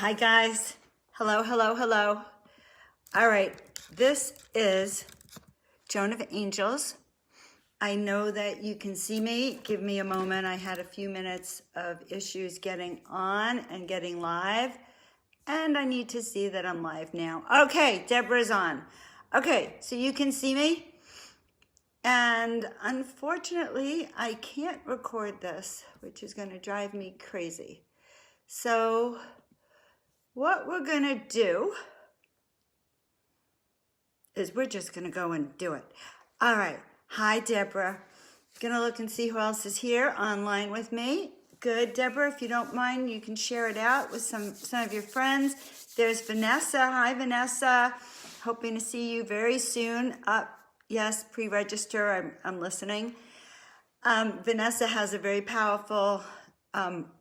Hi guys. Hello, hello, hello. All right, this is Joan of Angels. I know that you can see me. Give me a moment. I had a few minutes of issues getting on and getting live, and I need to see that I'm live now. Okay, Deborah's on. Okay, so you can see me. And unfortunately, I can't record this, which is going to drive me crazy. So what we're going to do is we're just going to go and do it. All right. Hi, Deborah. Going to look and see who else is here online with me. Good, Deborah. If you don't mind, you can share it out with some of your friends. There's Vanessa. Hi, Vanessa. Hoping to see you very soon. Yes, pre-register. I'm listening. Vanessa has a very powerful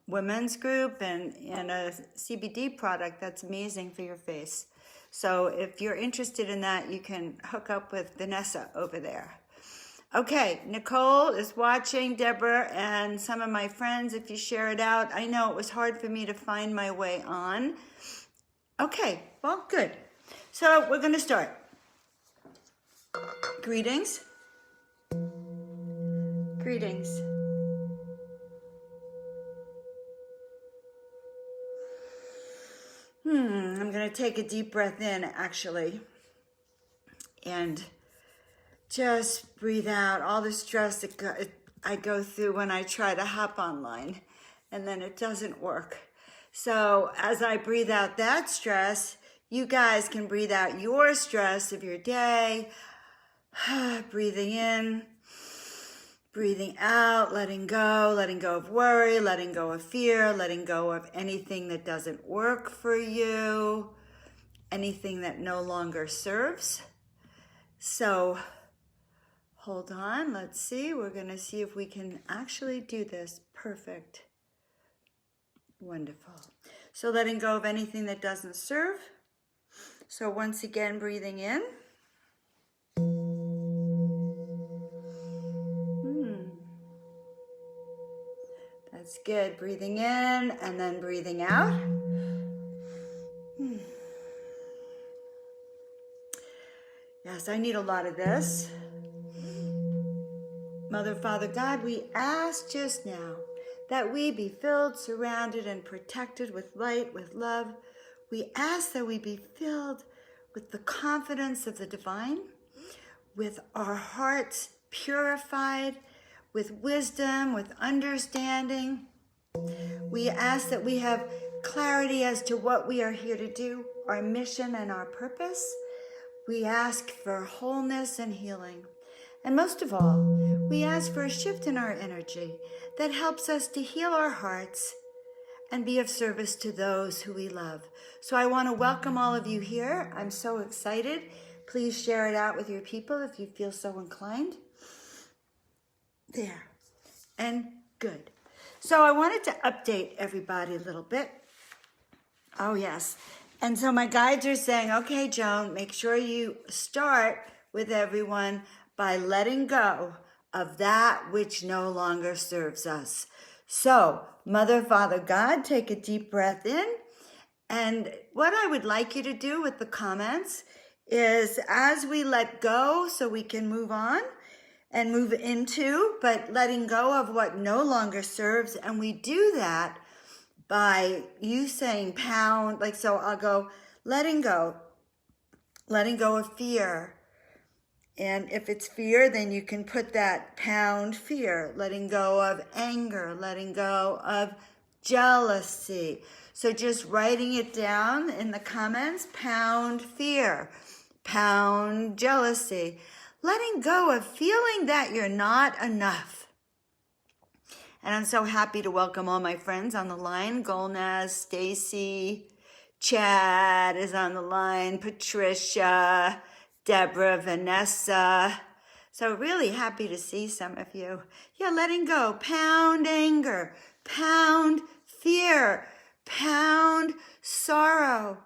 women's group and a CBD product that's amazing for your face. So if you're interested in that, you can hook up with Vanessa over there. Okay, Nicole is watching, Deborah, and some of my friends, if you share it out. I know it was hard for me to find my way on. Okay, well, good. So we're going to start. Greetings. Greetings. I'm going to take a deep breath in, actually, and just breathe out all the stress that I go through when I try to hop online, and then it doesn't work. So as I breathe out that stress, you guys can breathe out your stress of your day, breathing in, breathing out, letting go of worry, letting go of fear, letting go of anything that doesn't work for you, anything that no longer serves. So hold on, let's see. We're going to see if we can actually do this. Perfect. Wonderful. So letting go of anything that doesn't serve. So once again, breathing in. That's good. Breathing in and then breathing out. Yes, I need a lot of this. Mother, Father, God, we ask just now that we be filled, surrounded, and protected with light, with love. We ask that we be filled with the confidence of the divine, with our hearts purified, with wisdom, with understanding. We ask that we have clarity as to what we are here to do, our mission and our purpose. We ask for wholeness and healing. And most of all, we ask for a shift in our energy that helps us to heal our hearts and be of service to those who we love. So I want to welcome all of you here. I'm so excited. Please share it out with your people if you feel so inclined. There. And good. So I wanted to update everybody a little bit. Oh, yes. And so my guides are saying, okay, Joan, make sure you start with everyone by letting go of that which no longer serves us. So, Mother, Father, God, take a deep breath in. And what I would like you to do with the comments is as we let go so we can move on and move into, but letting go of what no longer serves. And we do that by you saying pound, like, so I'll go letting go of fear. And if it's fear, then you can put that pound fear, letting go of anger, letting go of jealousy. So just writing it down in the comments, pound fear, pound jealousy, letting go of feeling that you're not enough. And I'm so happy to welcome all my friends on the line. Golnaz, Stacy, Chad is on the line, Patricia, Deborah, Vanessa. So really happy to see some of you. Yeah, letting go. Pound anger, pound fear, pound sorrow,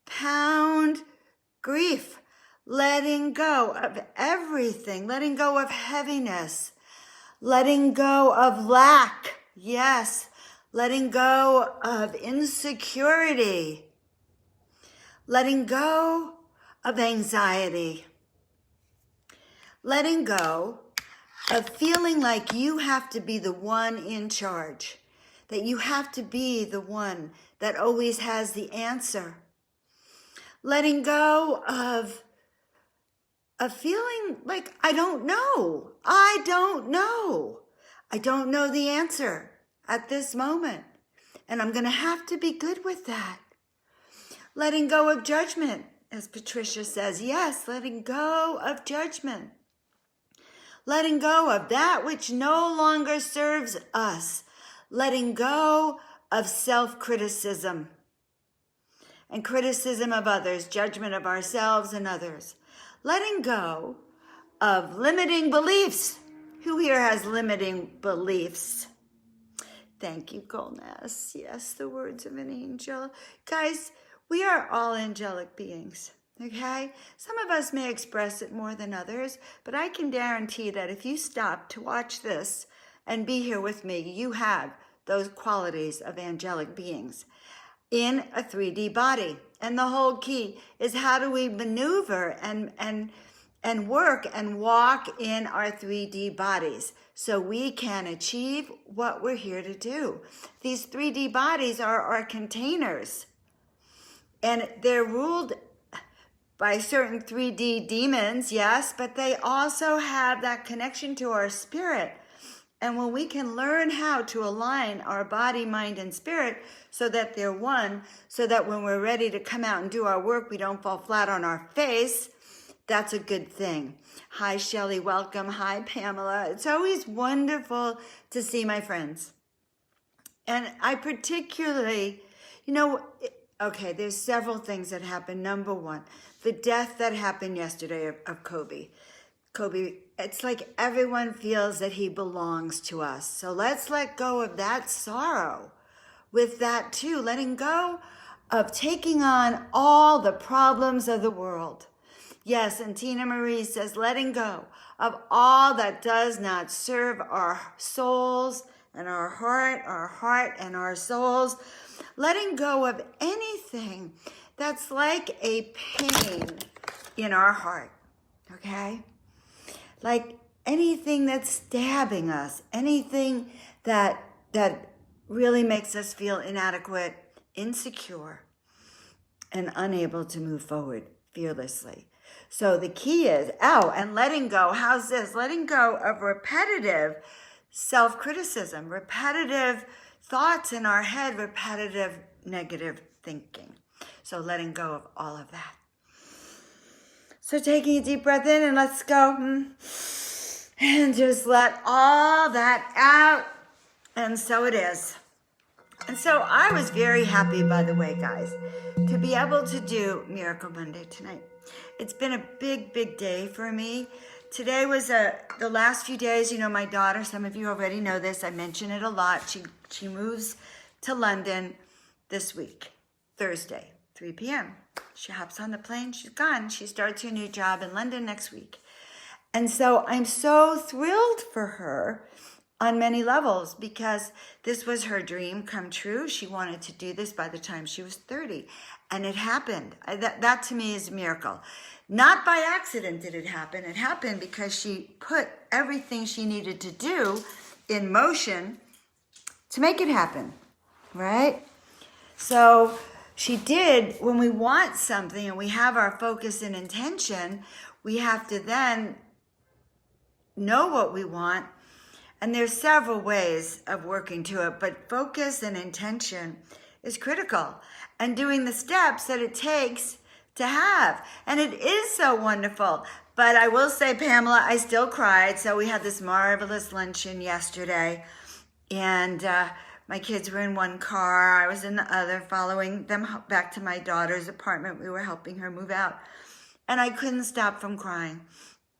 pound grief. Letting go of everything. Letting go of heaviness. Letting go of lack. Yes. letting go of insecurity, letting go of anxiety, letting go of feeling like you have to be the one in charge, that you have to be the one that always has the answer. Letting go of feeling like I don't know. I don't know the answer at this moment. And I'm going to have to be good with that. Letting go of judgment, as Patricia says. Yes, letting go of judgment. Letting go of that which no longer serves us. Letting go of self-criticism and criticism of others, judgment of ourselves and others. Letting go of limiting beliefs. Who here has limiting beliefs? Thank you, Golness. Yes, the words of an angel. Guys, we are all angelic beings, okay? Some of us may express it more than others, but I can guarantee that if you stop to watch this and be here with me, you have those qualities of angelic beings in a 3D body. And the whole key is how do we maneuver and work and walk in our 3D bodies so we can achieve what we're here to do. These 3D bodies are our containers, and they're ruled by certain 3D demons, yes, but they also have that connection to our spirit. And when we can learn how to align our body, mind, and spirit so that they're one, so that when we're ready to come out and do our work, we don't fall flat on our face, that's a good thing. Hi, Shelley. Welcome. Hi, Pamela. It's always wonderful to see my friends. And I particularly, okay, there's several things that happened. Number one, the death that happened yesterday of Kobe. Kobe, it's like everyone feels that he belongs to us. So let's let go of that sorrow with that too. Letting go of taking on all the problems of the world. Yes, and Tina Marie says, letting go of all that does not serve our souls and our heart and our souls. Letting go of anything that's like a pain in our heart, okay? Like anything that's stabbing us, anything that really makes us feel inadequate, insecure, and unable to move forward fearlessly. So the key is, and letting go, how's this? Letting go of repetitive self-criticism, repetitive thoughts in our head, repetitive negative thinking. So letting go of all of that. So taking a deep breath in and let's go. And just let all that out. And so it is. And so I was very happy, by the way, guys, to be able to do Miracle Monday tonight. It's been a big, big day for me. Today was the last few days, my daughter, some of you already know this, I mention it a lot. She moves to London this week, Thursday, 3 p.m. She hops on the plane, she's gone. She starts her new job in London next week. And so I'm so thrilled for her on many levels because this was her dream come true. She wanted to do this by the time she was 30. And it happened. That to me is a miracle. Not by accident did it happen. It happened because she put everything she needed to do in motion to make it happen, right? So she did. When we want something and we have our focus and intention, we have to then know what we want. And there's several ways of working to it, but focus and intention is critical. And doing the steps that it takes to have. And it is so wonderful. But I will say, Pamela, I still cried. So we had this marvelous luncheon yesterday. And my kids were in one car. I was in the other, following them back to my daughter's apartment. We were helping her move out. And I couldn't stop from crying.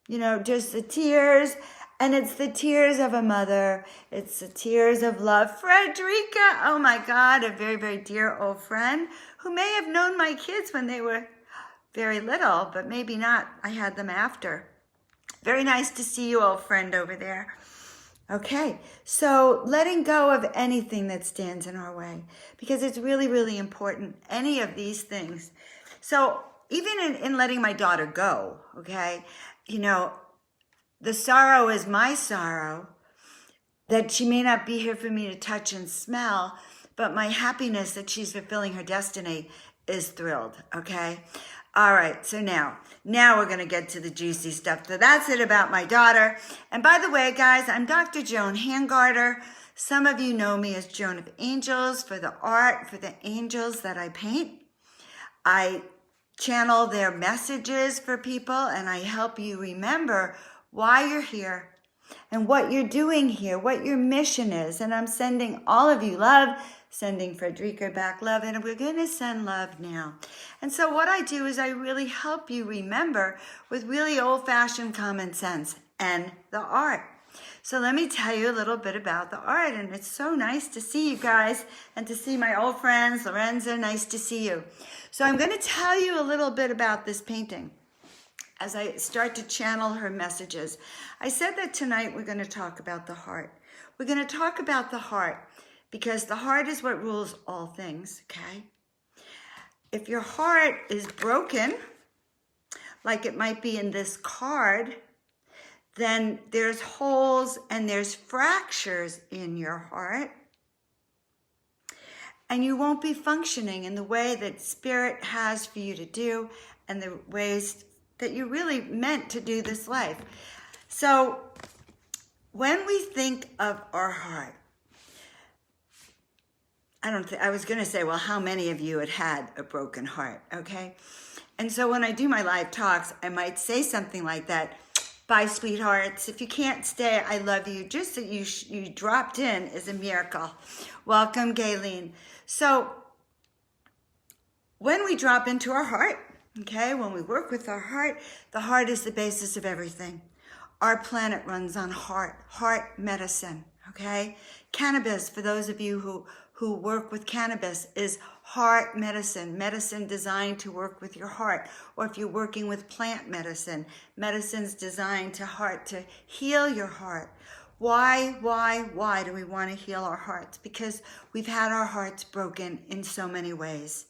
Just the tears. And it's the tears of a mother. It's the tears of love. Frederica, oh my God, a very, very dear old friend who may have known my kids when they were very little, but maybe not. I had them after. Very nice to see you, old friend, over there. Okay, so letting go of anything that stands in our way, because it's really, really important, any of these things. So even in letting my daughter go, okay, you know, the sorrow is my sorrow, that she may not be here for me to touch and smell, but my happiness that she's fulfilling her destiny is thrilled, okay? All right, so now we're going to get to the juicy stuff. So that's it about my daughter. And by the way, guys, I'm Dr. Joan Hangarter. Some of you know me as Joan of Angels for the art, for the angels that I paint. I channel their messages for people, and I help you remember why you're here and what you're doing here, what your mission is. And I'm sending all of you love, sending Frederica back love, and we're going to send love now. And so what I do is I really help you remember with really old-fashioned common sense and the art. So let me tell you a little bit about the art, and it's so nice to see you guys and to see my old friends. Lorenzo, nice to see you. So I'm going to tell you a little bit about this painting as I start to channel her messages. I said that tonight we're going to talk about the heart. We're going to talk about the heart because the heart is what rules all things, okay? If your heart is broken, like it might be in this card, then there's holes and there's fractures in your heart, and you won't be functioning in the way that Spirit has for you to do and the ways that you're really meant to do this life. So when we think of our heart, I was going to say, well, how many of you had a broken heart, okay? And so when I do my live talks, I might say something like that. Bye, sweethearts. If you can't stay, I love you. Just that you dropped in is a miracle. Welcome, Gayleen. So when we drop into our heart, okay, when we work with our heart, the heart is the basis of everything. Our planet runs on heart medicine, okay? Cannabis, for those of you who work with cannabis, is heart medicine, medicine designed to work with your heart. Or if you're working with plant medicine, medicine's designed to heal your heart. Why do we want to heal our hearts? Because we've had our hearts broken in so many ways.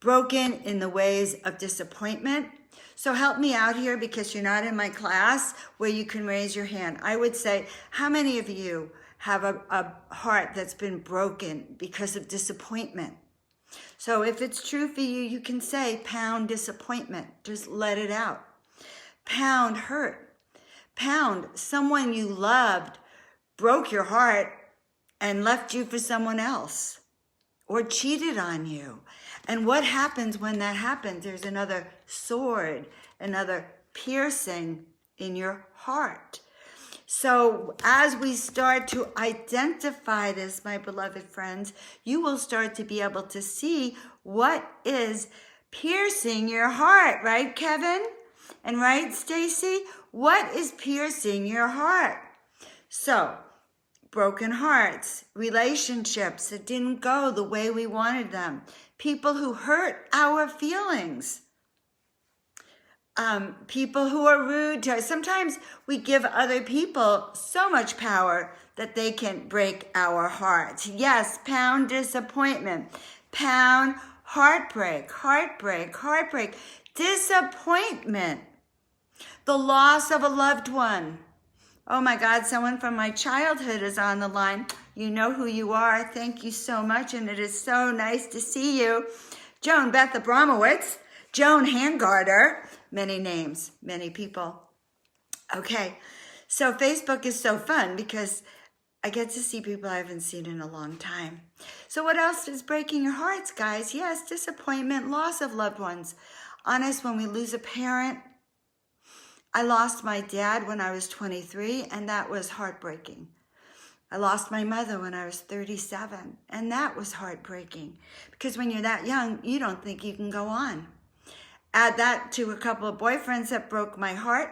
Broken in the ways of disappointment. So help me out here because you're not in my class where you can raise your hand. I would say, how many of you have a heart that's been broken because of disappointment? So if it's true for you, you can say pound disappointment. Just let it out. Pound hurt. Pound someone you loved broke your heart and left you for someone else or cheated on you. And what happens when that happens? There's another sword, another piercing in your heart. So as we start to identify this, my beloved friends, you will start to be able to see what is piercing your heart, right, Kevin? And right, Stacy? What is piercing your heart? So, broken hearts, relationships that didn't go the way we wanted them, people who hurt our feelings. People who are rude to us. Sometimes we give other people so much power that they can break our hearts. Yes, pound disappointment, pound heartbreak, disappointment, the loss of a loved one. Oh my God, someone from my childhood is on the line. You know who you are. Thank you so much, and it is so nice to see you. Joan Beth Abramowitz, Joan Hangarter, many names, many people. Okay, so Facebook is so fun because I get to see people I haven't seen in a long time. So what else is breaking your hearts, guys? Yes, disappointment, loss of loved ones. Honest, when we lose a parent, I lost my dad when I was 23, and that was heartbreaking. I lost my mother when I was 37, and that was heartbreaking. Because when you're that young, you don't think you can go on. Add that to a couple of boyfriends that broke my heart,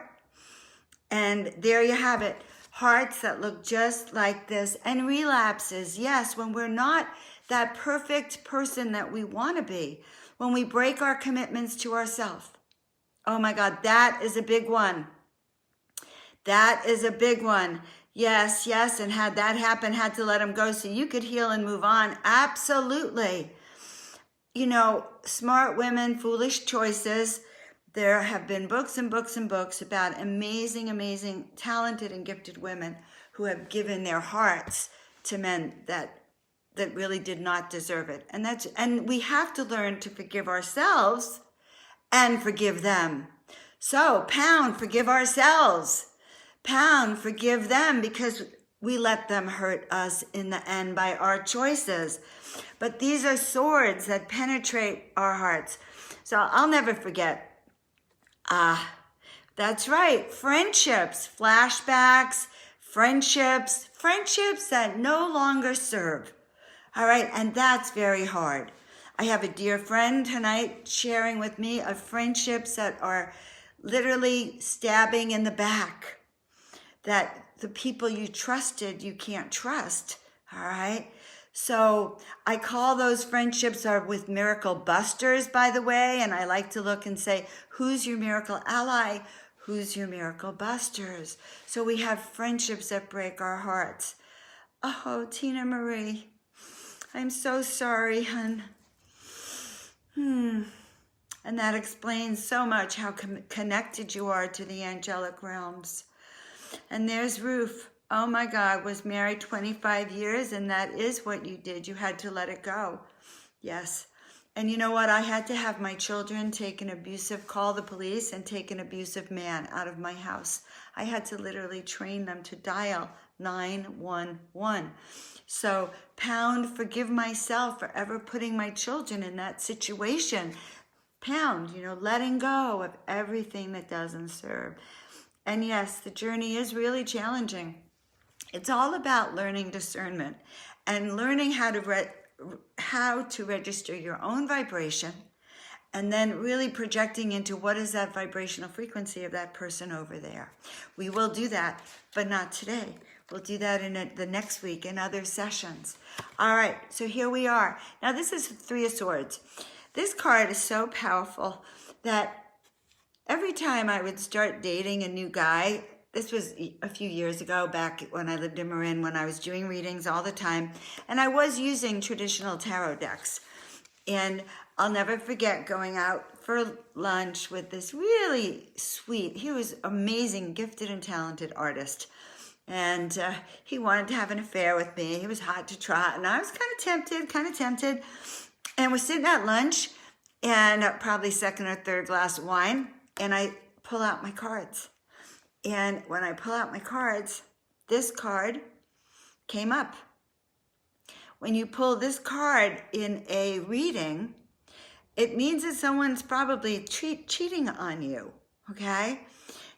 and there you have it. Hearts that look just like this, and relapses. Yes, when we're not that perfect person that we want to be, when we break our commitments to ourselves. Oh my God, that is a big one. That is a big one. Yes, yes. And had that happen, had to let him go so you could heal and move on. Absolutely. You know, smart women, foolish choices. There have been books and books and books about amazing, amazing, talented and gifted women who have given their hearts to men that really did not deserve it. And we have to learn to forgive ourselves and forgive them. So, pound, forgive ourselves. Pound, forgive them, because we let them hurt us in the end by our choices. But these are swords that penetrate our hearts. So I'll never forget. That's right. Friendships, flashbacks, friendships that no longer serve. All right. And that's very hard. I have a dear friend tonight sharing with me of friendships that are literally stabbing in the back, that the people you trusted, you can't trust. All right. So I call those friendships are with miracle busters, by the way. And I like to look and say, who's your miracle ally? Who's your miracle busters? So we have friendships that break our hearts. Oh, Tina Marie, I'm so sorry, hun. And that explains so much how connected you are to the angelic realms. And there's Ruth. Oh my God, was married 25 years, and that is what you did. You had to let it go. Yes. And you know what? I had to have my children call the police and take an abusive man out of my house. I had to literally train them to dial 911. So, pound, forgive myself for ever putting my children in that situation. Pound, letting go of everything that doesn't serve. And yes, the journey is really challenging. It's all about learning discernment and learning how to register your own vibration, and then really projecting into what is that vibrational frequency of that person over there. We will do that, but not today. We'll do that in the next week in other sessions. All right, so here we are. Now this is Three of Swords. This card is so powerful that every time I would start dating a new guy, this was a few years ago, back when I lived in Marin, when I was doing readings all the time, and I was using traditional tarot decks. And I'll never forget going out for lunch with this really sweet, he was amazing, gifted and talented artist. And he wanted to have an affair with me. He was hot to trot, and I was kind of tempted. And we're sitting at lunch, and probably second or third glass of wine, and I pull out my cards. And when I pull out my cards, this card came up. When you pull this card in a reading, it means that someone's probably cheating on you, okay?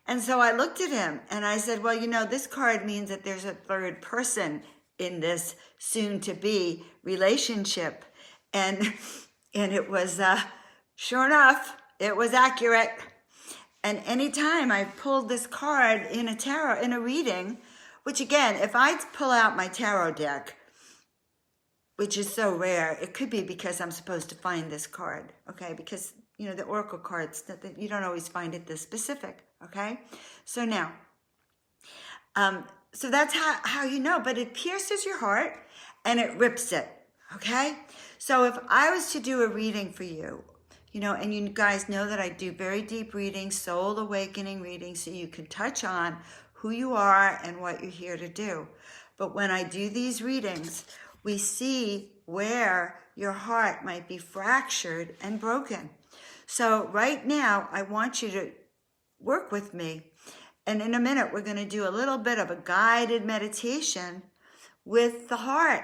And so I looked at him and I said, well, this card means that there's a third person in this soon-to-be relationship. And it was, sure enough, it was accurate. And anytime I pulled this card in a reading, which again, if I pull out my tarot deck, which is so rare, it could be because I'm supposed to find this card, okay? Because, the oracle cards, that you don't always find it this specific, okay? So now, so that's how you know, but it pierces your heart and it rips it, okay? So if I was to do a reading for you, and you guys know that I do very deep readings, soul awakening readings, so you can touch on who you are and what you're here to do. But when I do these readings, we see where your heart might be fractured and broken. So right now, I want you to work with me. And in a minute, we're going to do a little bit of a guided meditation with the heart.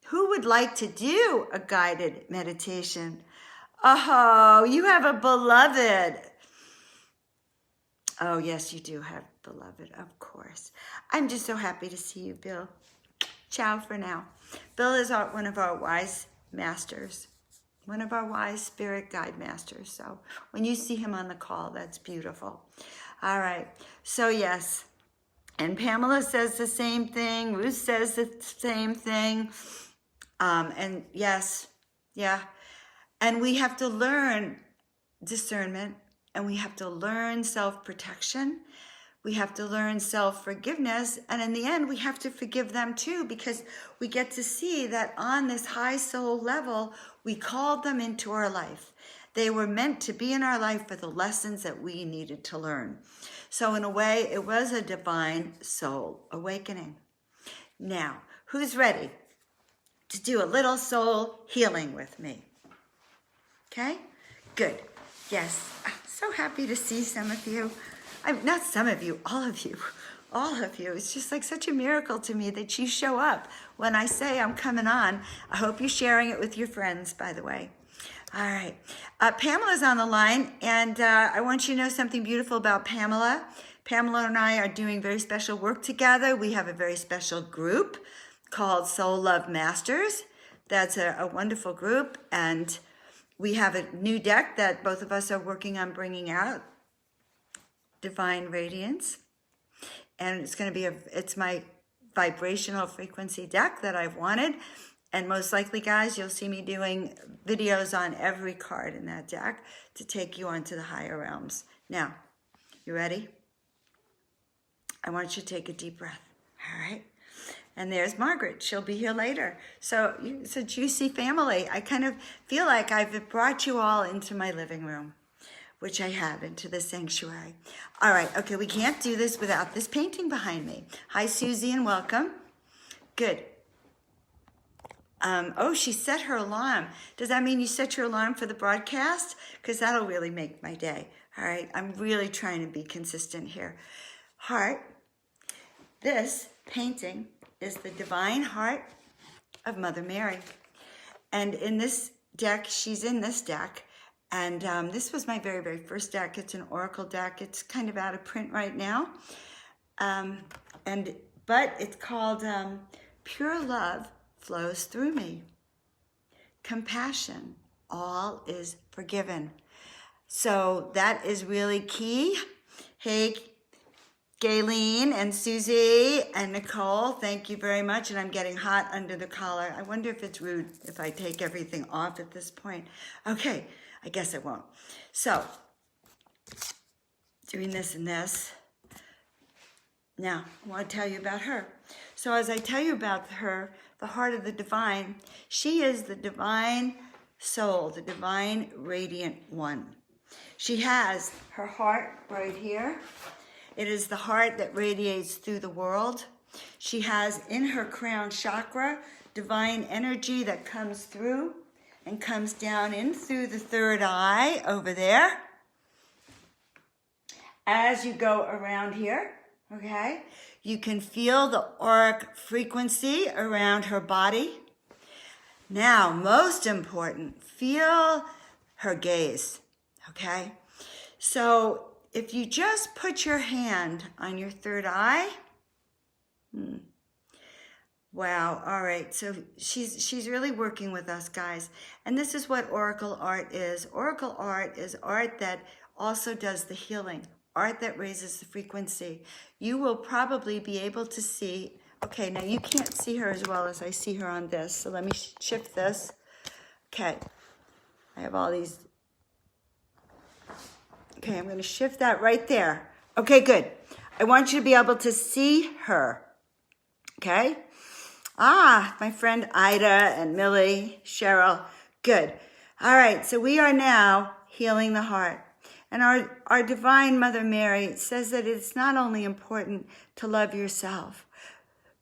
Who would like to do a guided meditation? Oh, you have a beloved. Oh, yes, you do have a beloved, of course. I'm just so happy to see you, Bill. Ciao for now. Bill is one of our wise masters, one of our wise spirit guide masters. So when you see him on the call, that's beautiful. All right. So yes. And Pamela says the same thing. Ruth says the same thing. And yes, yeah. And we have to learn discernment, and we have to learn self-protection. We have to learn self-forgiveness. And in the end, we have to forgive them too, because we get to see that on this high soul level, we called them into our life. They were meant to be in our life for the lessons that we needed to learn. So in a way, it was a divine soul awakening. Now, who's ready to do a little soul healing with me? Okay, good. Yes, I'm so happy to see some of you. Not some of you, all of you. All of you. It's just like such a miracle to me that you show up when I say I'm coming on. I hope you're sharing it with your friends, by the way. All right. Pamela's on the line, and I want you to know something beautiful about Pamela. Pamela and I are doing very special work together. We have a very special group called Soul Love Masters. That's a wonderful group, and we have a new deck that both of us are working on bringing out, Divine Radiance. And it's going to be it's my vibrational frequency deck that I've wanted. And most likely, guys, you'll see me doing videos on every card in that deck to take you onto the higher realms. Now, you ready? I want you to take a deep breath. All right. And there's Margaret. She'll be here later. So it's a juicy family. I kind of feel like I've brought you all into my living room, which I have, into the sanctuary. All right. Okay. We can't do this without this painting behind me. Hi, Susie, and welcome. Good. Oh, she set her alarm. Does that mean you set your alarm for the broadcast? Because that'll really make my day. All right. I'm really trying to be consistent here. Heart. This painting is the Divine Heart of Mother Mary. And in this deck, she's in this deck. And this was my very, very first deck. It's an oracle deck. It's kind of out of print right now. But it's called Pure Love Flows Through Me. Compassion, all is forgiven. So that is really key. Hey, Gayleen and Susie and Nicole, thank you very much. And I'm getting hot under the collar. I wonder if it's rude if I take everything off at this point. Okay, I guess I won't. So, doing this and this. Now, I want to tell you about her. So as I tell you about her, the heart of the divine, she is the divine soul, the divine radiant one. She has her heart right here. It is the heart that radiates through the world. She has in her crown chakra divine energy that comes through and comes down in through the third eye over there. As you go around here, okay, you can feel the auric frequency around her body. Now, most important, feel her gaze, okay? So if you just put your hand on your third eye, wow, all right, so she's really working with us, guys. And this is what oracle art is. Oracle art is art that also does the healing, art that raises the frequency. You will probably be able to see, okay, now you can't see her as well as I see her on this, so let me shift this. Okay, I have all these. Okay, I'm going to shift that right there. Okay, good. I want you to be able to see her. Okay? Ah, my friend Ida and Millie, Cheryl. Good. All right, so we are now healing the heart. And our Divine Mother Mary says that it's not only important to love yourself,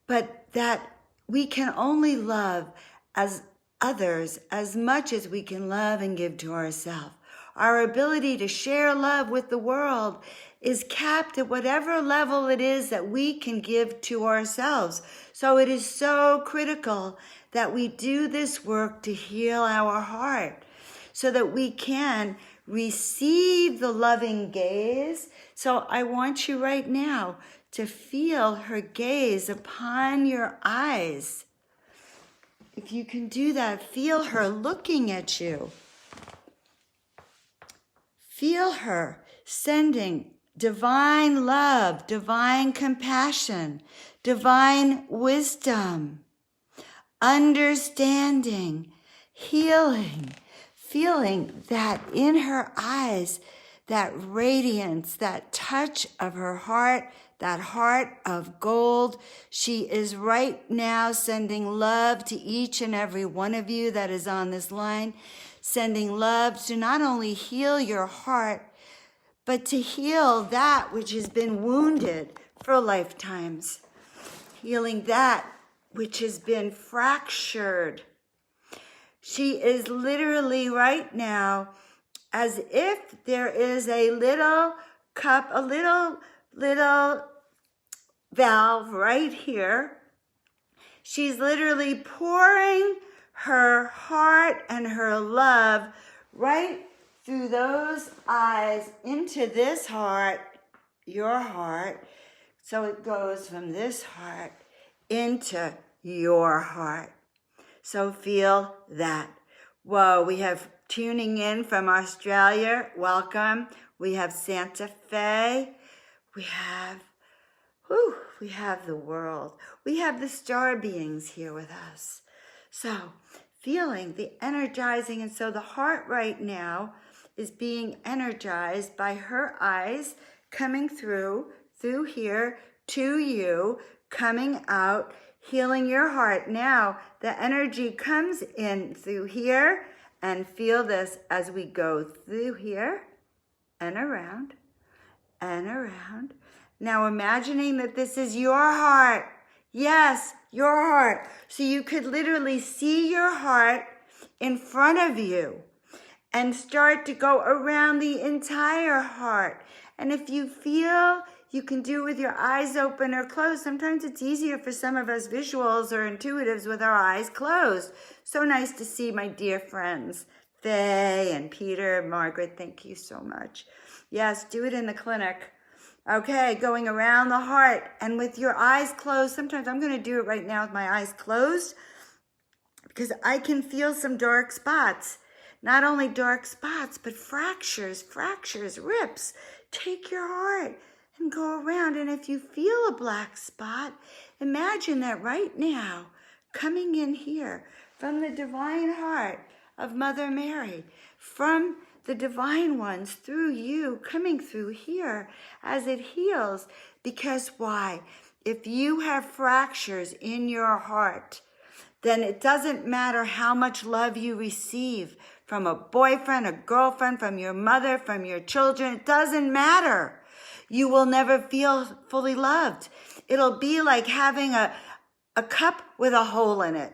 but that we can only love as others as much as we can love and give to ourselves. Our ability to share love with the world is capped at whatever level it is that we can give to ourselves. So it is so critical that we do this work to heal our heart so that we can receive the loving gaze. So I want you right now to feel her gaze upon your eyes. If you can do that, feel her looking at you. Feel her sending divine love, divine compassion, divine wisdom, understanding, healing, feeling that in her eyes that radiance, that touch of her heart, that heart of gold. She is right now sending love to each and every one of you that is on this line, sending love to not only heal your heart, but to heal that which has been wounded for lifetimes, healing that which has been fractured. She is literally right now as if there is a little cup, a little valve right here. She's literally pouring her heart and her love right through those eyes into this heart, your heart. So it goes from this heart into your heart. So feel that. Whoa, we have tuning in from Australia. Welcome. We have Santa Fe. We have the world. We have the star beings here with us. So feeling the energizing. And so the heart right now is being energized by her eyes coming through here to you, coming out, healing your heart. Now the energy comes in through here, and feel this as we go through here and around and around. Now imagining that this is your heart. Yes, your heart. So you could literally see your heart in front of you and start to go around the entire heart. And if you feel, you can do it with your eyes open or closed. Sometimes it's easier for some of us visuals or intuitives with our eyes closed. So nice to see my dear friends, Faye and Peter, Margaret, thank you so much. Yes, do it in the clinic. Okay, going around the heart and with your eyes closed. Sometimes I'm going to do it right now with my eyes closed because I can feel some dark spots. Not only dark spots, but fractures, rips. Take your heart and go around. And if you feel a black spot, imagine that right now, coming in here from the divine heart of Mother Mary, from the divine ones through you, coming through here as it heals. Because why? If you have fractures in your heart, then it doesn't matter how much love you receive from a boyfriend, a girlfriend, from your mother, from your children. It doesn't matter. You will never feel fully loved. It'll be like having a cup with a hole in it.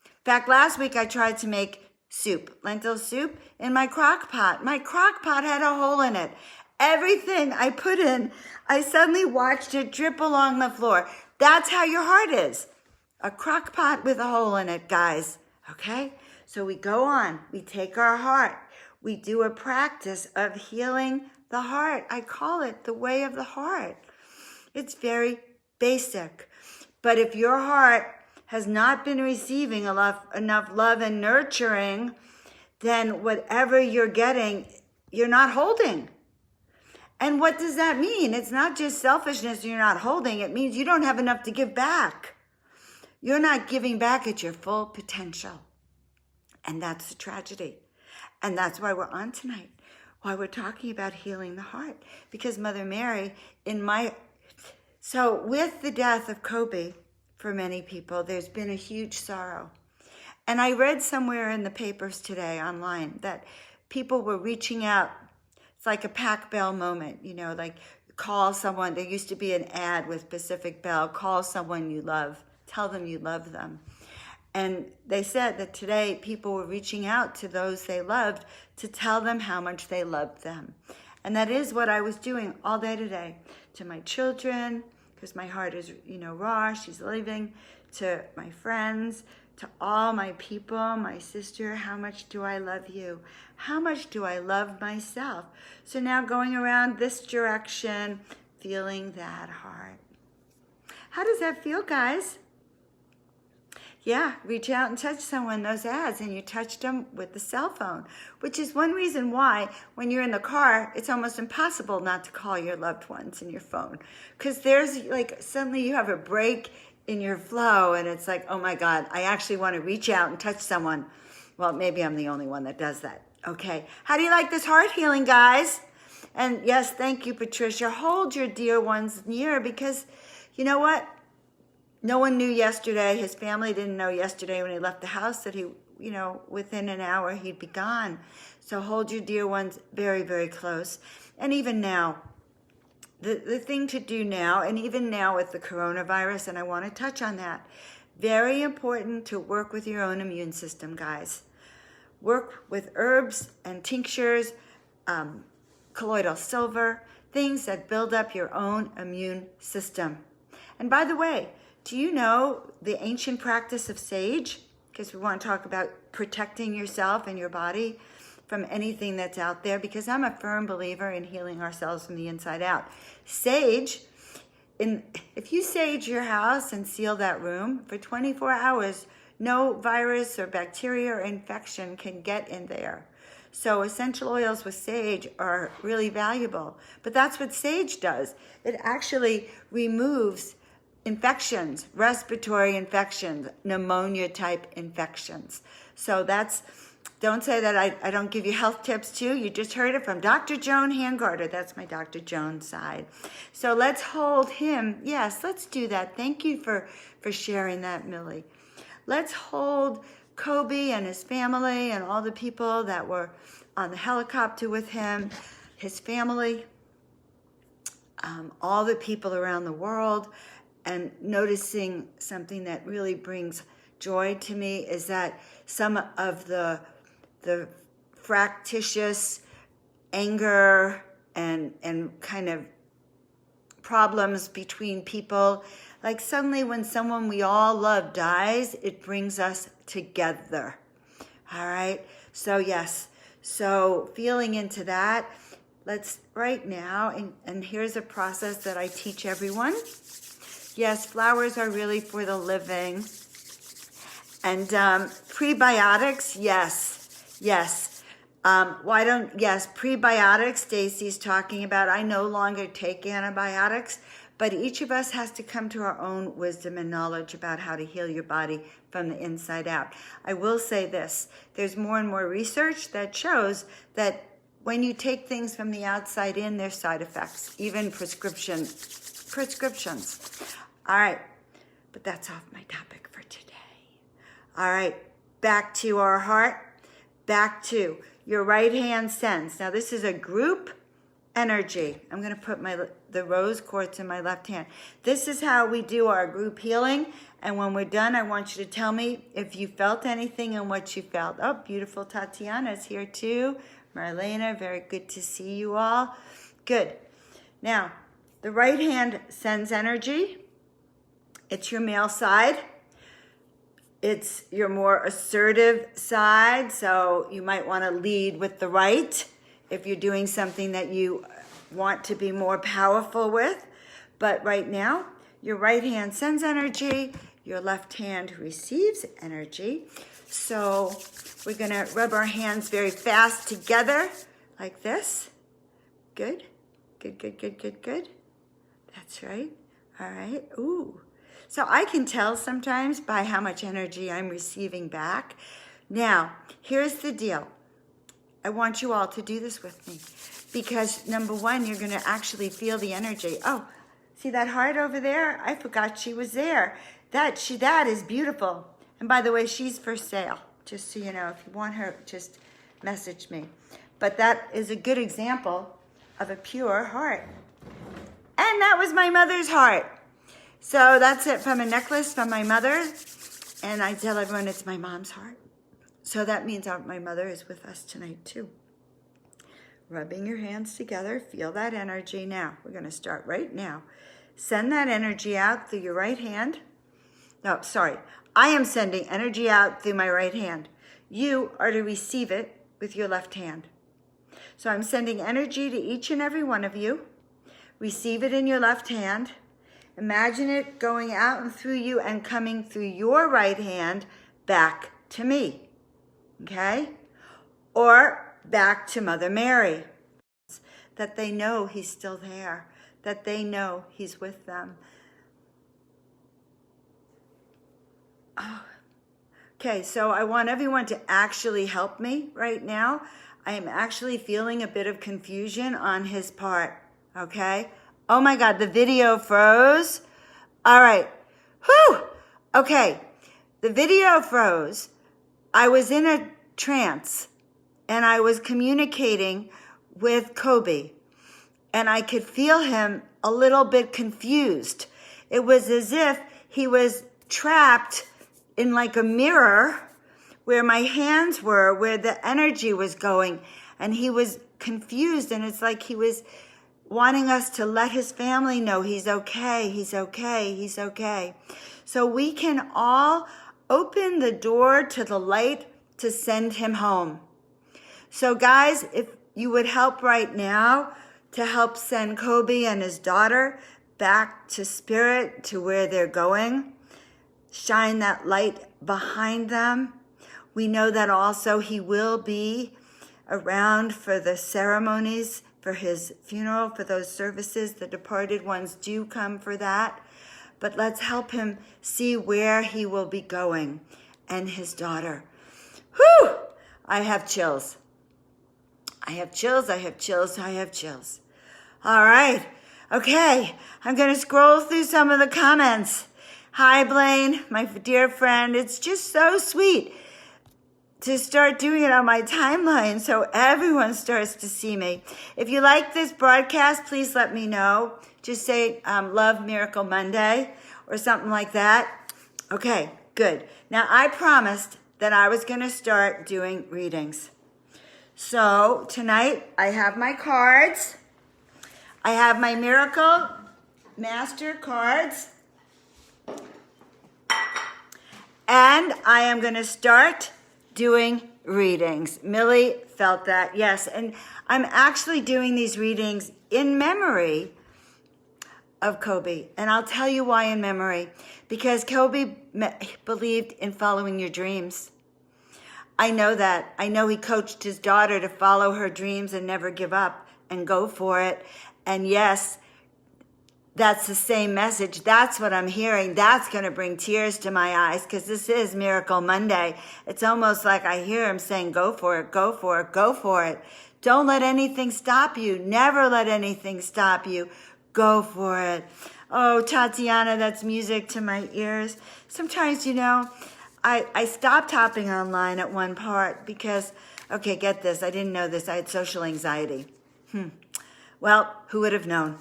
In fact, last week I tried to make soup, lentil soup, in my crock pot. My crock pot had a hole in it. Everything I put in, I suddenly watched it drip along the floor. That's how your heart is. A crock pot with a hole in it, guys. Okay? So we go on. We take our heart. We do a practice of healing the heart. I call it the way of the heart. It's very basic. But if your heart has not been receiving enough love and nurturing, then whatever you're getting, you're not holding. And what does that mean? It's not just selfishness you're not holding. It means you don't have enough to give back. You're not giving back at your full potential. And that's the tragedy. And that's why we're on tonight. Why we're talking about healing the heart. Because Mother Mary, so with the death of Kobe, for many people, there's been a huge sorrow. And I read somewhere in the papers today online that people were reaching out. It's like a Pac Bell moment, like call someone. There used to be an ad with Pacific Bell, call someone you love, tell them you love them. And they said that today people were reaching out to those they loved to tell them how much they loved them. And that is what I was doing all day today to my children, because my heart is, raw, she's leaving, to my friends, to all my people, my sister, how much do I love you? How much do I love myself? So now going around this direction, feeling that heart. How does that feel, guys? Yeah, reach out and touch someone, those ads, and you touched them with the cell phone, which is one reason why when you're in the car, it's almost impossible not to call your loved ones in your phone. Because there's suddenly you have a break in your flow and it's like, oh my God, I actually want to reach out and touch someone. Well, maybe I'm the only one that does that. Okay. How do you like this heart healing, guys? And yes, thank you, Patricia. Hold your dear ones near, because you know what? No one knew yesterday. His family didn't know yesterday when he left the house that he, within an hour he'd be gone. So hold your dear ones very, very close. And even now, the thing to do now, and even now with the coronavirus, and I want to touch on that, very important to work with your own immune system, guys. Work with herbs and tinctures, colloidal silver, things that build up your own immune system. And by the way, do you know the ancient practice of sage? Because we want to talk about protecting yourself and your body from anything that's out there, because I'm a firm believer in healing ourselves from the inside out. Sage, if you sage your house and seal that room for 24 hours, no virus or bacteria or infection can get in there. So essential oils with sage are really valuable. But that's what sage does. It actually removes infections, respiratory infections, pneumonia type infections. So don't say that I don't give you health tips too. You just heard it from Dr. Joan Hangarter. That's my Dr. Joan side. So let's hold him. Yes, let's do that. Thank you for sharing that, Millie. Let's hold Kobe and his family and all the people that were on the helicopter with him, his family, all the people around the world. And noticing something that really brings joy to me is that some of the fractious anger and kind of problems between people, like suddenly when someone we all love dies, it brings us together. All right. So yes. So feeling into that, let's right now, and here's a process that I teach everyone. Yes, flowers are really for the living. And prebiotics, yes. Prebiotics, Stacy's talking about. I no longer take antibiotics, but each of us has to come to our own wisdom and knowledge about how to heal your body from the inside out. I will say this, there's more and more research that shows that when you take things from the outside in, there's side effects, even prescriptions. All right, but that's off my topic for today. All right, back to our heart, back to your right hand sends. Now this is a group energy. I'm going to put the rose quartz in my left hand. This is how we do our group healing. And when we're done, I want you to tell me if you felt anything and what you felt. Oh, beautiful Tatiana's here too. Marlena, very good to see you all. Good. Now, the right hand sends energy. It's your male side. It's your more assertive side, so you might want to lead with the right if you're doing something that you want to be more powerful with. But right now, your right hand sends energy, your left hand receives energy. So we're going to rub our hands very fast together like this. Good. That's right. All right. Ooh. So I can tell sometimes by how much energy I'm receiving back. Now, here's the deal. I want you all to do this with me because number one, you're going to actually feel the energy. Oh, see that heart over there? I forgot she was there. That is beautiful. And by the way, she's for sale. Just so you know, if you want her, just message me. But that is a good example of a pure heart. And that was my mother's heart. So that's it from a necklace from my mother. And I tell everyone it's my mom's heart. So that means my mother is with us tonight too. Rubbing your hands together, feel that energy. Now, we're going to start right now. Send that energy out through your right hand. No, sorry. I am sending energy out through my right hand. You are to receive it with your left hand. So I'm sending energy to each and every one of you. Receive it in your left hand. Imagine it going out and through you and coming through your right hand back to me. Okay? Or back to Mother Mary. That they know he's still there. That they know he's with them. Oh, Okay, so I want everyone to actually help me right now. I am actually feeling a bit of confusion on his part, okay? Oh my God, the video froze. All right, whew, okay, the video froze. I was in a trance and I was communicating with Kobe and I could feel him a little bit confused. It was as if he was trapped in like a mirror where my hands were, where the energy was going, and he was confused, and it's like he was wanting us to let his family know he's okay, he's okay, he's okay. So we can all open the door to the light to send him home. So guys, if you would help right now to help send Kobe and his daughter back to spirit, to where they're going, shine that light behind them. We know that also he will be around for the ceremonies, for his funeral, for those services. The departed ones do come for that. But let's help him see where he will be going and his daughter. Whew! I have chills. I have chills, I have chills, I have chills. All right. Okay. I'm going to scroll through some of the comments. Hi, Blaine, my dear friend. It's just so sweet to start doing it on my timeline so everyone starts to see me. If you like this broadcast, please let me know. Just say Love Miracle Monday or something like that. Okay, good. Now, I promised that I was going to start doing readings. So tonight I have my cards. I have my Miracle Master cards. And I am going to start doing readings. Millie felt that, yes. And I'm actually doing these readings in memory of Kobe. And I'll tell you why in memory. Because Kobe believed in following your dreams. I know that. I know he coached his daughter to follow her dreams and never give up and go for it. And yes, that's the same message. That's what I'm hearing. That's going to bring tears to my eyes because this is Miracle Monday. It's almost like I hear him saying, go for it, go for it, go for it. Don't let anything stop you. Never let anything stop you. Go for it. Oh, Tatiana, that's music to my ears. Sometimes, I stopped hopping online at one part because, okay, get this. I didn't know this. I had social anxiety. Well, who would have known?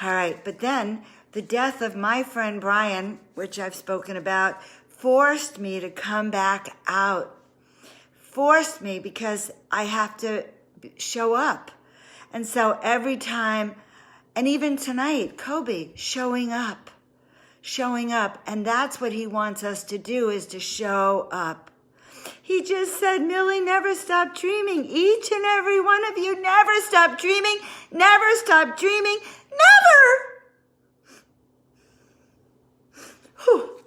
All right, but then the death of my friend Brian, which I've spoken about, forced me to come back out. Forced me because I have to show up. And so every time, and even tonight, Kobe, showing up. And that's what he wants us to do, is to show up. He just said, Millie, never stop dreaming. Each and every one of you, never stop dreaming. Never stop dreaming. Never. Whew.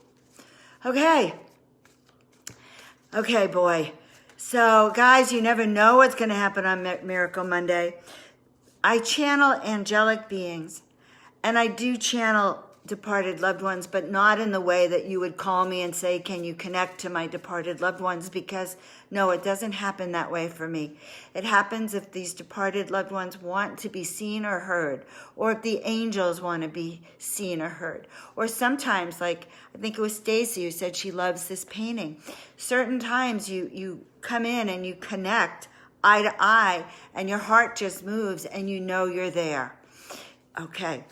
Okay, boy. So, guys, you never know what's going to happen on Miracle Monday. I channel angelic beings, and I do channel departed loved ones, but not in the way that you would call me and say, can you connect to my departed loved ones? Because no, it doesn't happen that way for me. It happens if these departed loved ones want to be seen or heard, or if the angels want to be seen or heard. Or sometimes, like I think it was Stacy who said she loves this painting. Certain times you come in and you connect eye to eye and your heart just moves and you know you're there. Okay.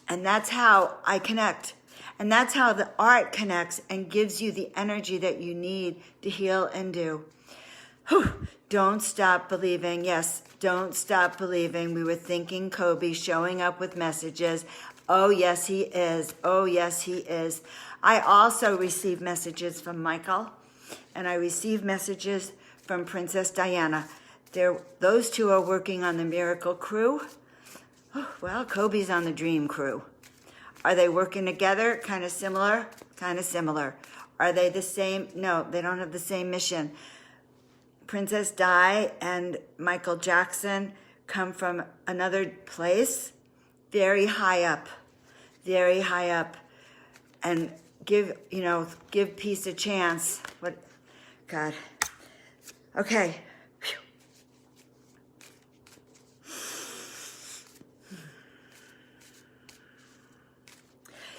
And that's how I connect. And that's how the art connects and gives you the energy that you need to heal and do. Whew. Don't stop believing. Yes, don't stop believing. We were thinking Kobe showing up with messages. Oh, yes, he is. Oh, yes, he is. I also receive messages from Michael, and I receive messages from Princess Diana. Those two are working on the Miracle Crew. Oh, well, Kobe's on the Dream Crew. Are they working together? Kind of similar? Kind of similar. Are they the same? No, they don't have the same mission. Princess Di and Michael Jackson come from another place, very high up, very high up. And give peace a chance. What, God. Okay. Whew.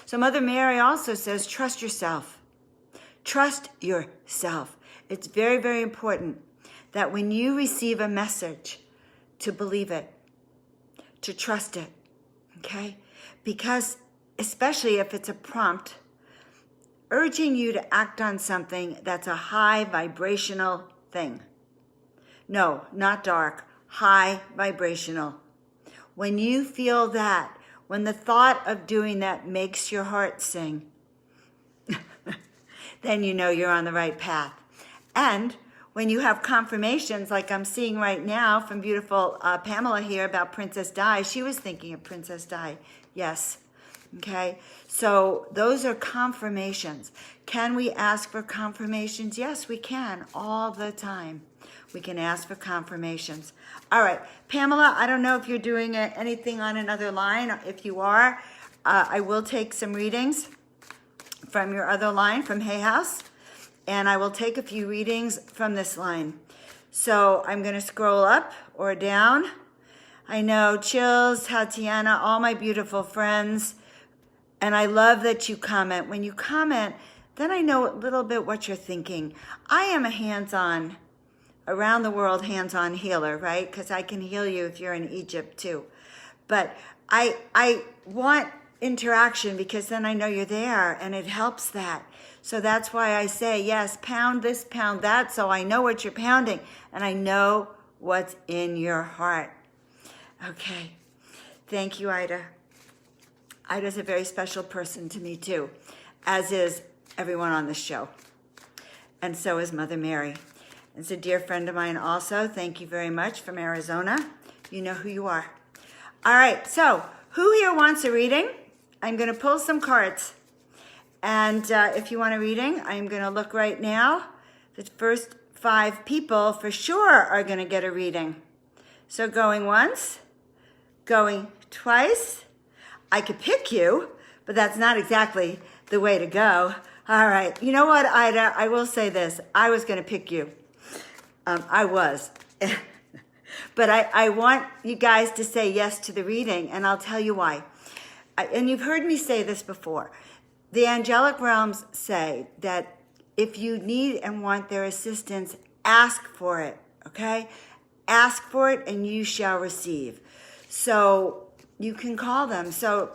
So Mother Mary also says, trust yourself. Trust yourself. It's very, very important that when you receive a message, to believe it, to trust it, okay? Because especially if it's a prompt urging you to act on something that's a high vibrational thing. No, not dark, high vibrational. When you feel that, when the thought of doing that makes your heart sing, then you know you're on the right path. And when you have confirmations, like I'm seeing right now from beautiful Pamela here about Princess Di, she was thinking of Princess Di. Yes. Okay. So those are confirmations. Can we ask for confirmations? Yes, we can all the time. We can ask for confirmations. All right. Pamela, I don't know if you're doing anything on another line. If you are, I will take some readings from your other line, from Hay House. And I will take a few readings from this line. So I'm going to scroll up or down. I know Chills, Tatiana, all my beautiful friends. And I love that you comment. When you comment, then I know a little bit what you're thinking. I am a hands-on, around the world hands-on healer, right? Because I can heal you if you're in Egypt too. But I want interaction because then I know you're there and it helps that. So that's why I say, yes, pound this, pound that, so I know what you're pounding and I know what's in your heart. Okay. Thank you, Ida. Ida's a very special person to me too, as is everyone on the show. And so is Mother Mary. It's a dear friend of mine also. Thank you very much, from Arizona. You know who you are. All right, so who here wants a reading? I'm going to pull some cards. And if you want a reading, I'm going to look right now. The first 5 people for sure are going to get a reading. So going once, going twice. I could pick you, but that's not exactly the way to go. All right. You know what, Ida? I will say this. I was going to pick you. I was. But I want you guys to say yes to the reading, and I'll tell you why. And you've heard me say this before. The angelic realms say that if you need and want their assistance, ask for it, okay? Ask for it and you shall receive. So you can call them. So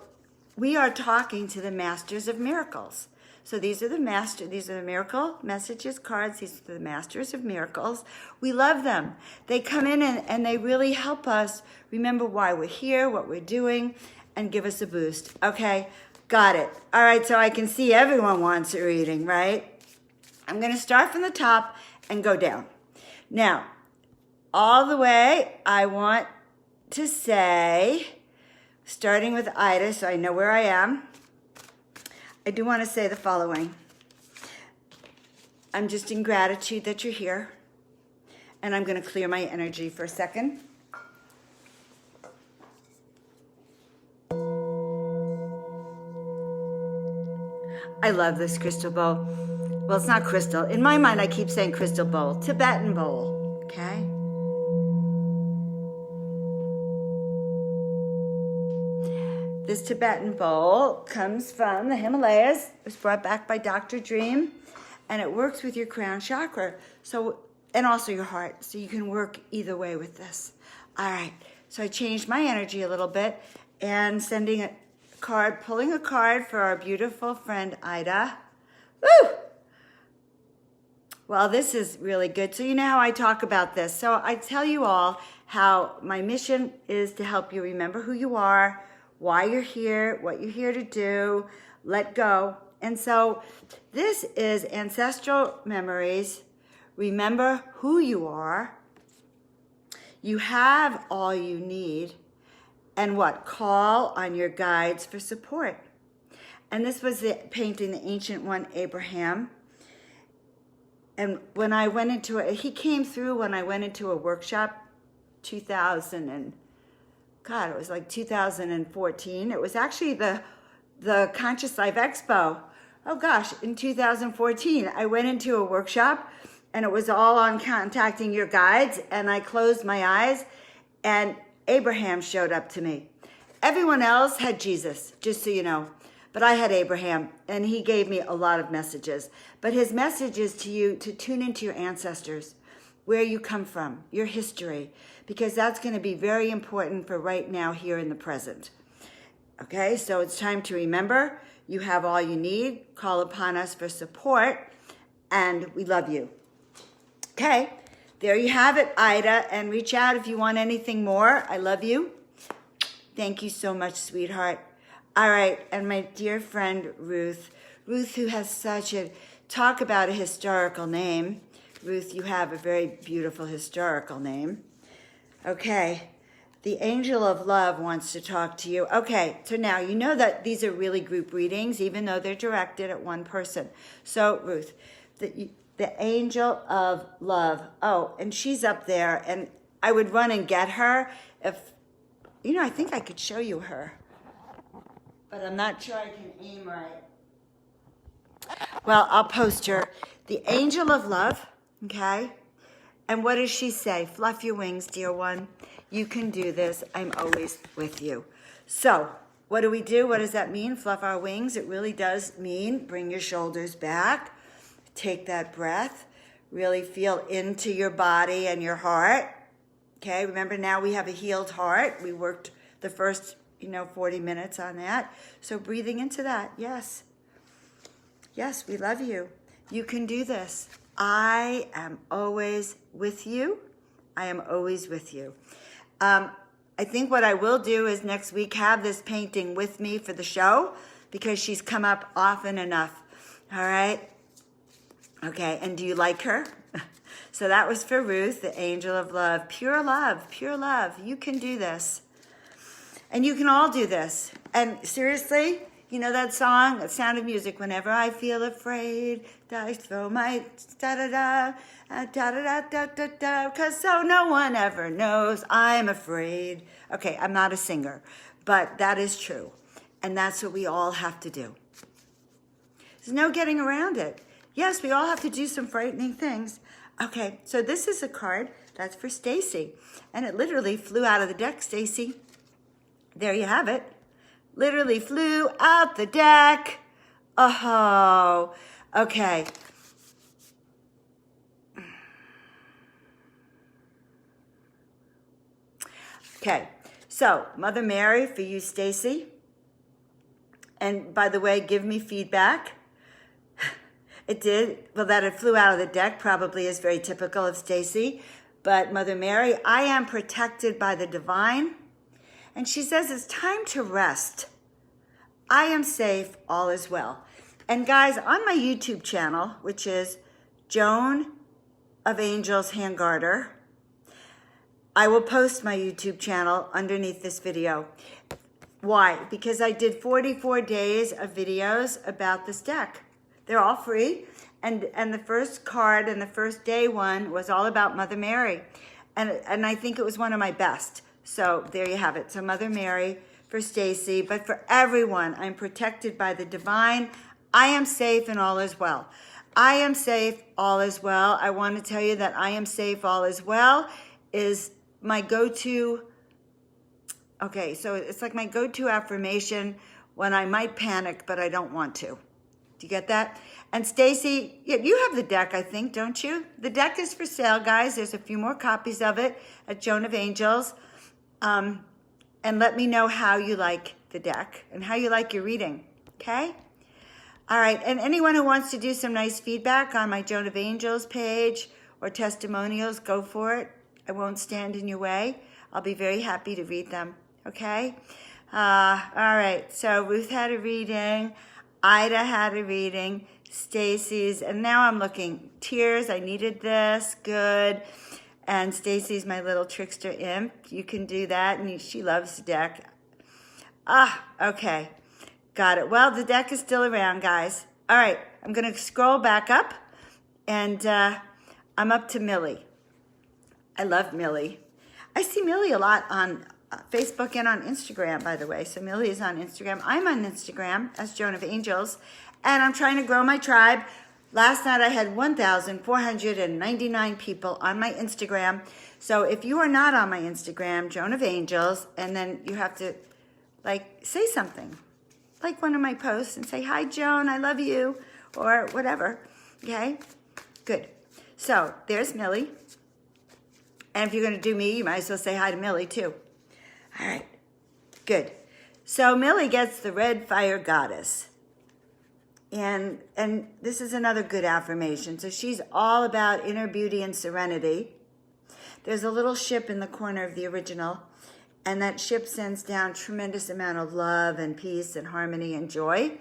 we are talking to the masters of miracles. So these are the miracle messages cards. These are the masters of miracles. We love them. They come in and they really help us remember why we're here, what we're doing, and give us a boost. Okay, got it. All right, so I can see everyone wants a reading, right? I'm going to start from the top and go down. Now, all the way, I want to say, starting with Ida, so I know where I am, I do want to say the following. I'm just in gratitude that you're here, and I'm going to clear my energy for a second. I love this crystal bowl. Well, it's not crystal. In my mind, I keep saying crystal bowl. Tibetan bowl, okay? This Tibetan bowl comes from the Himalayas. It was brought back by Dr. Dream, and it works with your crown chakra, and also your heart, so you can work either way with this. All right, so I changed my energy a little bit, and sending a card, pulling a card for our beautiful friend Ida. Woo! Well, this is really good. So you know how I talk about this. So I tell you all how my mission is to help you remember who you are, why you're here, what you're here to do, let go. And so this is Ancestral Memories. Remember who you are. You have all you need. And what? Call on your guides for support. And this was painting the Ancient One, Abraham. And when I went into it, he came through when I went into a workshop, it was like 2014. It was actually the Conscious Life Expo oh gosh, in 2014, I went into a workshop and it was all on contacting your guides, and I closed my eyes and Abraham showed up to me. Everyone else had Jesus, just so you know, but I had Abraham, and he gave me a lot of messages. But his message is to you to tune into your ancestors, where you come from, your history, because that's going to be very important for right now here in the present. Okay, so it's time to remember you have all you need. Call upon us for support, and we love you. Okay, there you have it, Ida, and reach out if you want anything more. I love you. Thank you so much, sweetheart. All right, and my dear friend Ruth, who has such a, talk about a historical name. Ruth, you have a very beautiful historical name. Okay, the angel of love wants to talk to you. Okay, so now you know that these are really group readings, even though they're directed at one person. So Ruth, the angel of love. Oh, and she's up there, and I would run and get her if, you know, I think I could show you her, but I'm not sure I can aim right. Well, I'll post her. The angel of love, okay? And what does she say? Fluff your wings, dear one. You can do this. I'm always with you. So, what do we do? What does that mean? Fluff our wings. It really does mean bring your shoulders back. Take that breath. Really feel into your body and your heart. Okay, remember now we have a healed heart. We worked the first, 40 minutes on that. So breathing into that, yes. Yes, we love you. You can do this. I am always with you. I am always with you. I think what I will do is next week have this painting with me for the show because she's come up often enough. All right? Okay, and do you like her? So that was for Ruth, the angel of love. Pure love, pure love. You can do this. And you can all do this. And seriously, you know that song, Sound of Music, whenever I feel afraid, I throw my da-da-da, da-da-da-da-da-da, because so no one ever knows I'm afraid. Okay, I'm not a singer, but that is true. And that's what we all have to do. There's no getting around it. Yes, we all have to do some frightening things. Okay, so this is a card that's for Stacy, and it literally flew out of the deck, Stacy. There you have it. Literally flew out the deck. Oh, okay. Okay, so Mother Mary for you, Stacy. And by the way, give me feedback. It did. Well, that it flew out of the deck probably is very typical of Stacy. But Mother Mary, I am protected by the divine. And she says it's time to rest. I am safe, all is well. And guys, on my YouTube channel, which is Joan of Angels Handgarter, I will post my YouTube channel underneath this video. Why? Because I did 44 days of videos about this deck. They're all free. And the first card and the first day one was all about Mother Mary. And I think it was one of my best. So there you have it. So Mother Mary for Stacy, but for everyone, I'm protected by the divine. I am safe and all is well. I am safe, all is well. I want to tell you that I am safe, all is well is my go-to. Okay, so it's like my go-to affirmation when I might panic, but I don't want to. Do you get that? And Stacy, you have the deck, I think, don't you? The deck is for sale, guys. There's a few more copies of it at Joan of Angels. And let me know how you like the deck and how you like your reading, okay? All right, and anyone who wants to do some nice feedback on my Joan of Angels page or testimonials, go for it. I won't stand in your way. I'll be very happy to read them, okay? All right, so Ruth had a reading. Ida had a reading. Stacy's, and now I'm looking. Tears, I needed this, good. And Stacy's my little trickster imp. You can do that, and she loves the deck. Okay. Got it. Well, the deck is still around, guys. All right, I'm going to scroll back up, and I'm up to Millie. I love Millie. I see Millie a lot on Facebook and on Instagram, by the way. So Millie is on Instagram. I'm on Instagram as Joan of Angels. And I'm trying to grow my tribe. Last night I had 1,499 people on my Instagram. So if you are not on my Instagram, Joan of Angels, and then you have to say something. Like one of my posts and say, hi, Joan, I love you, or whatever. Okay? Good. So there's Millie. And if you're going to do me, you might as well say hi to Millie too. All right. Good. So Millie gets the red fire goddess. And this is another good affirmation. So she's all about inner beauty and serenity. There's a little ship in the corner of the original, and that ship sends down tremendous amount of love and peace and harmony and joy.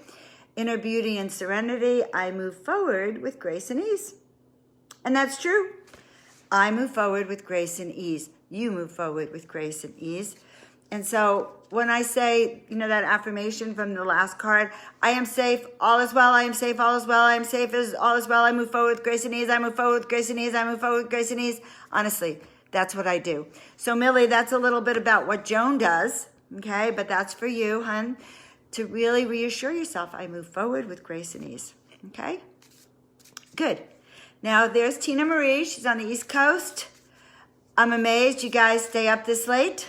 Inner beauty and serenity, I move forward with grace and ease. And that's true. I move forward with grace and ease. You move forward with grace and ease. And so when I say, that affirmation from the last card, I am safe, all is well, I am safe, all is well, I am safe, all is well, I move forward with grace and ease, I move forward with grace and ease, I move forward with grace and ease. Honestly, that's what I do. So Millie, that's a little bit about what Joan does, okay? But that's for you, hun, to really reassure yourself, I move forward with grace and ease, okay? Good. Now there's Tina Marie, she's on the East Coast. I'm amazed you guys stay up this late.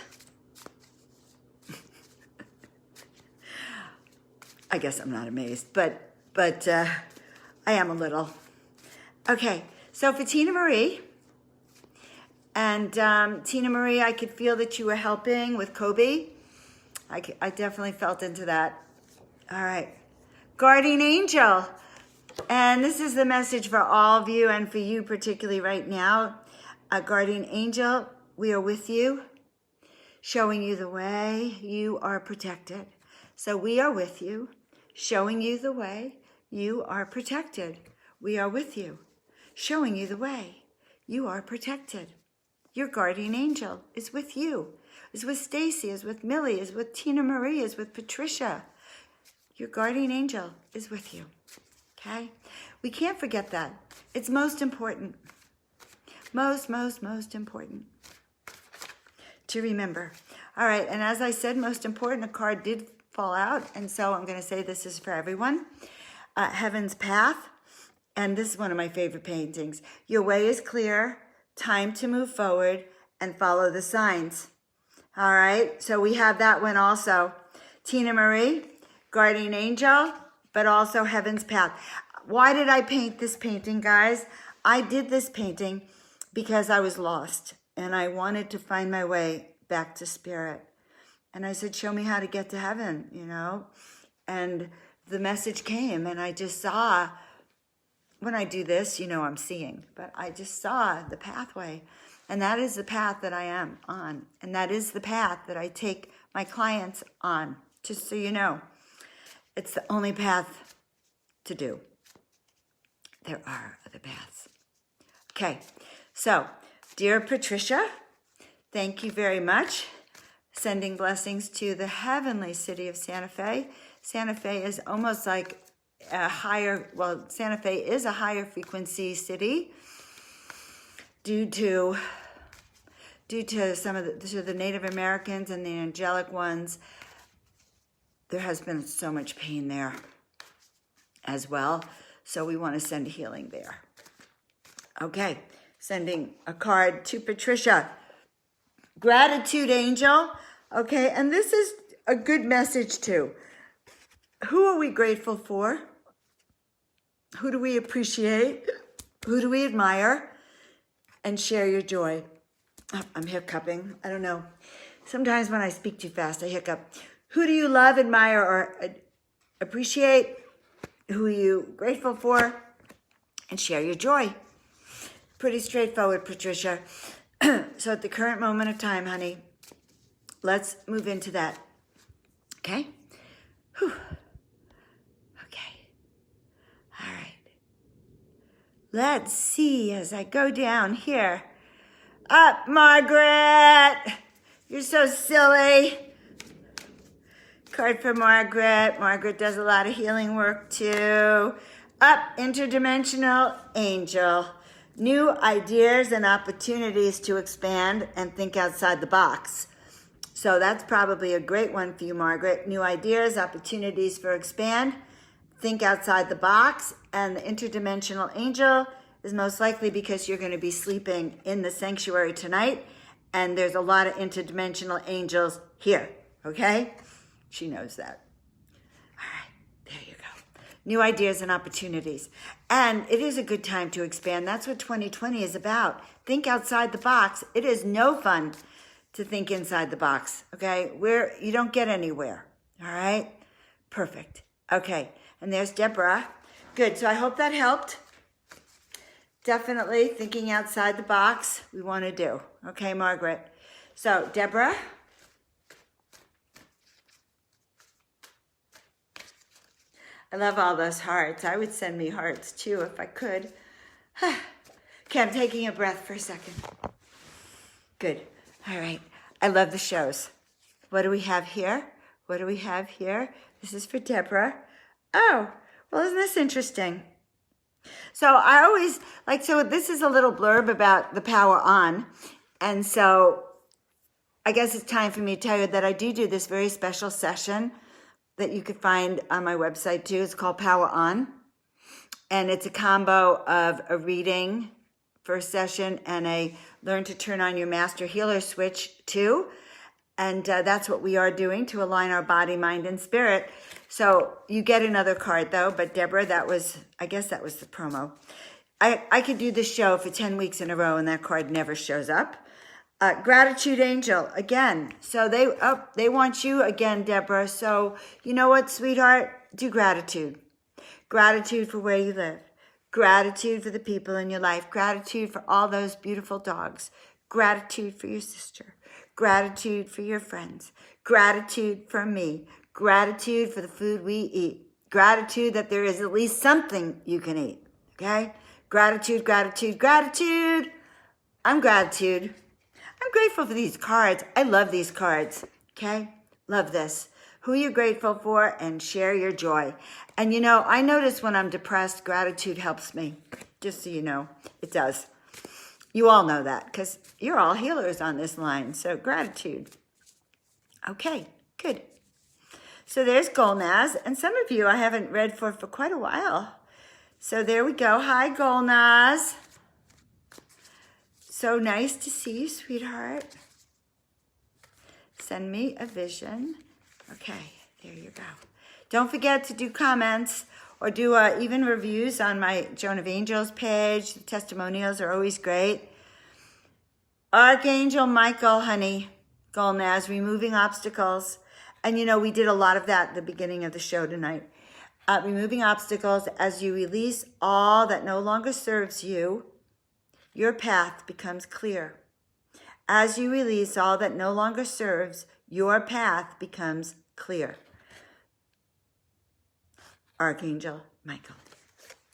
I guess I'm not amazed, but I am a little. Okay, so for Tina Marie, and Tina Marie, I could feel that you were helping with Kobe. I definitely felt into that. All right, Guardian Angel, and this is the message for all of you and for you particularly right now. Guardian Angel, we are with you, showing you the way. You are protected. So we are with you, showing you the way. You are protected. We are with you, showing you the way. You are protected. Your guardian angel is with you, is with Stacy, is with Millie, is with Tina Marie, is with Patricia. Your guardian angel is with you, okay? We can't forget that. It's most important. Most important to remember. All right, and as I said, most important, a card did fall out, and so I'm going to say this is for everyone. Heaven's Path, and this is one of my favorite paintings. Your way is clear, time to move forward, and follow the signs. All right, so we have that one also. Tina Marie, Guardian Angel, but also Heaven's Path. Why did I paint this painting, guys? I did this painting because I was lost, and I wanted to find my way back to spirit. And I said, show me how to get to heaven, And the message came, and I just saw, when I do this, I'm seeing, but I just saw the pathway. And that is the path that I am on. And that is the path that I take my clients on, just so you know. It's the only path to do. There are other paths. Okay, so, dear Patricia, thank you very much. Sending blessings to the heavenly city of Santa Fe. Santa Fe is almost like Santa Fe is a higher frequency city due to some of the Native Americans and the angelic ones. There has been so much pain there as well. So we want to send healing there. Okay, sending a card to Patricia. Gratitude angel. Okay, and this is a good message too. Who are we grateful for? Who do we appreciate? Who do we admire? And share your joy. Oh, I'm hiccuping. I don't know. Sometimes when I speak too fast, I hiccup. Who do you love, admire, or appreciate? Who are you grateful for? And share your joy. Pretty straightforward, Patricia. So at the current moment of time, honey, let's move into that. Okay? Whew. Okay. All right. Let's see as I go down here. Up, Margaret. You're so silly. Card for Margaret. Margaret does a lot of healing work too. Up, interdimensional angel. New ideas and opportunities to expand and think outside the box. So that's probably a great one for you, Margaret. New ideas, opportunities for expand. Think outside the box. And the interdimensional angel is most likely because you're going to be sleeping in the sanctuary tonight. And there's a lot of interdimensional angels here. Okay? She knows that. All right. There you go. New ideas and opportunities. And it is a good time to expand. That's what 2020 is about. Think outside the box. It is no fun to think inside the box, okay? You don't get anywhere, all right? Perfect. Okay, and there's Deborah. Good, so I hope that helped. Definitely thinking outside the box we want to do. Okay, Margaret. So, Deborah. I love all those hearts. I would send me hearts too if I could. Okay, I'm taking a breath for a second. Good. All right. I love the shows. What do we have here? What do we have here? This is for Deborah. Oh, well, isn't this interesting? So I always so this is a little blurb about the Power On. And so I guess it's time for me to tell you that I do this very special session that you could find on my website too. It's called Power On. And it's a combo of a reading first session and a learn to turn on your master healer switch too. And that's what we are doing to align our body, mind, and spirit. So you get another card though, but Deborah, I guess that was the promo. I could do this show for 10 weeks in a row and that card never shows up. Gratitude angel, again. So they want you again, Deborah. So you know what, sweetheart? Do gratitude. Gratitude for where you live. Gratitude for the people in your life. Gratitude for all those beautiful dogs. Gratitude for your sister. Gratitude for your friends. Gratitude for me. Gratitude for the food we eat. Gratitude that there is at least something you can eat. Okay? Gratitude, gratitude, gratitude. I'm gratitude. I'm grateful for these cards. I love these cards. Okay? Love this. Who you're grateful for and share your joy. And you know, I notice when I'm depressed, gratitude helps me. Just so you know, it does. You all know that because you're all healers on this line. So gratitude. Okay, good. So there's Golnaz. And some of you I haven't read for quite a while. So there we go. Hi, Golnaz. So nice to see you, sweetheart. Send me a vision. Okay, there you go. Don't forget to do comments or do even reviews on my Joan of Angels page. The testimonials are always great. Archangel Michael, honey, Golnaz, removing obstacles. And you know, we did a lot of that at the beginning of the show tonight. Removing obstacles as you release all that no longer serves you, your path becomes clear. As you release all that no longer serves, your path becomes clear. Archangel Michael.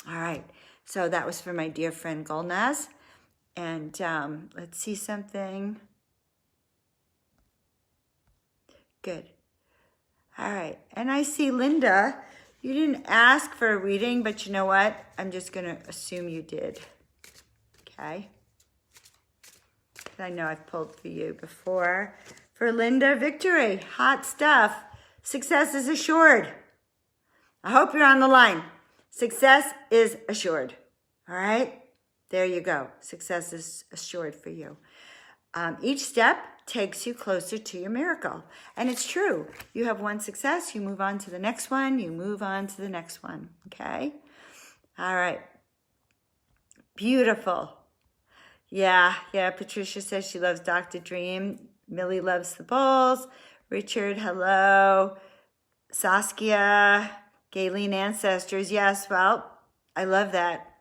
All right. So that was for my dear friend Golnaz. And let's see something. Good. All right. And I see Linda. You didn't ask for a reading, but you know what? I'm just going to assume you did. Okay. I know I've pulled for you before. For Linda, victory. Hot stuff. Success is assured. I hope you're on the line. Success is assured. All right? There you go. Success is assured for you. Each step takes you closer to your miracle. And it's true. You have one success, you move on to the next one, you move on to the next one. Okay? All right. Beautiful. Yeah. Patricia says she loves Dr. Dream. Millie loves the bowls. Richard, hello. Saskia, Gayleen Ancestors. Yes, well, I love that.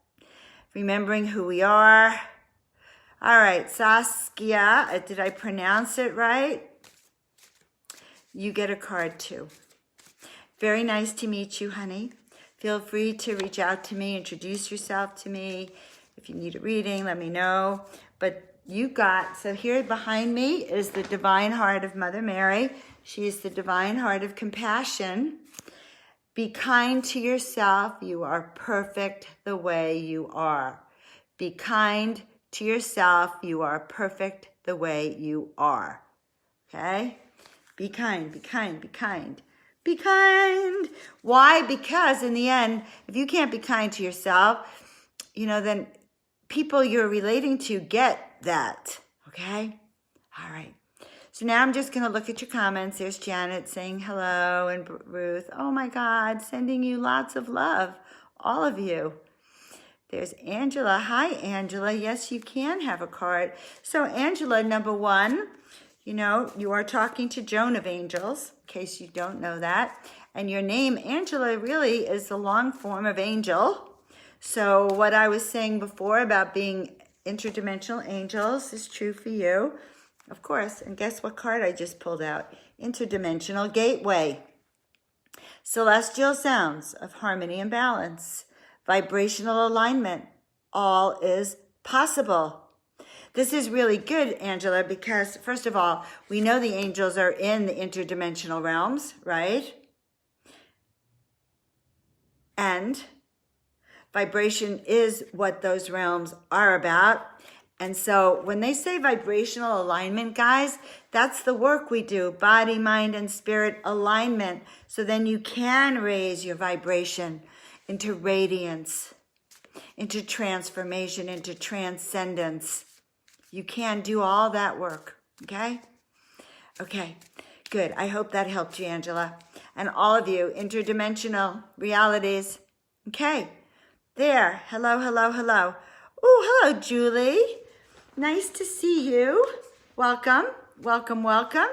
Remembering who we are. All right, Saskia, did I pronounce it right? You get a card too. Very nice to meet you, honey. Feel free to reach out to me, introduce yourself to me. If you need a reading, let me know. But so here behind me is the Divine Heart of Mother Mary. She is the Divine Heart of Compassion. Be kind to yourself. You are perfect the way you are. Be kind to yourself. You are perfect the way you are. Okay? Be kind, be kind, be kind. Be kind. Why? Because in the end, if you can't be kind to yourself, then people you're relating to get that. Okay? All right. So now I'm just going to look at your comments. There's Janet saying hello, and Ruth. Oh my God, sending you lots of love. All of you. There's Angela. Hi, Angela. Yes, you can have a card. So Angela, number one, you are talking to Joan of Angels, in case you don't know that. And your name, Angela, really is the long form of angel. So what I was saying before about being interdimensional angels is true for you. Of course, and guess what card I just pulled out? Interdimensional gateway. Celestial sounds of harmony and balance. Vibrational alignment. All is possible. This is really good, Angela, because first of all, we know the angels are in the interdimensional realms, right? And vibration is what those realms are about. And so when they say vibrational alignment, guys, that's the work we do, body, mind, and spirit alignment. So then you can raise your vibration into radiance, into transformation, into transcendence. You can do all that work, okay? Okay, good. I hope that helped you, Angela. And all of you, interdimensional realities. Okay, there. Hello, hello, hello. Oh, hello, Julie. Nice to see you. Welcome, welcome, welcome.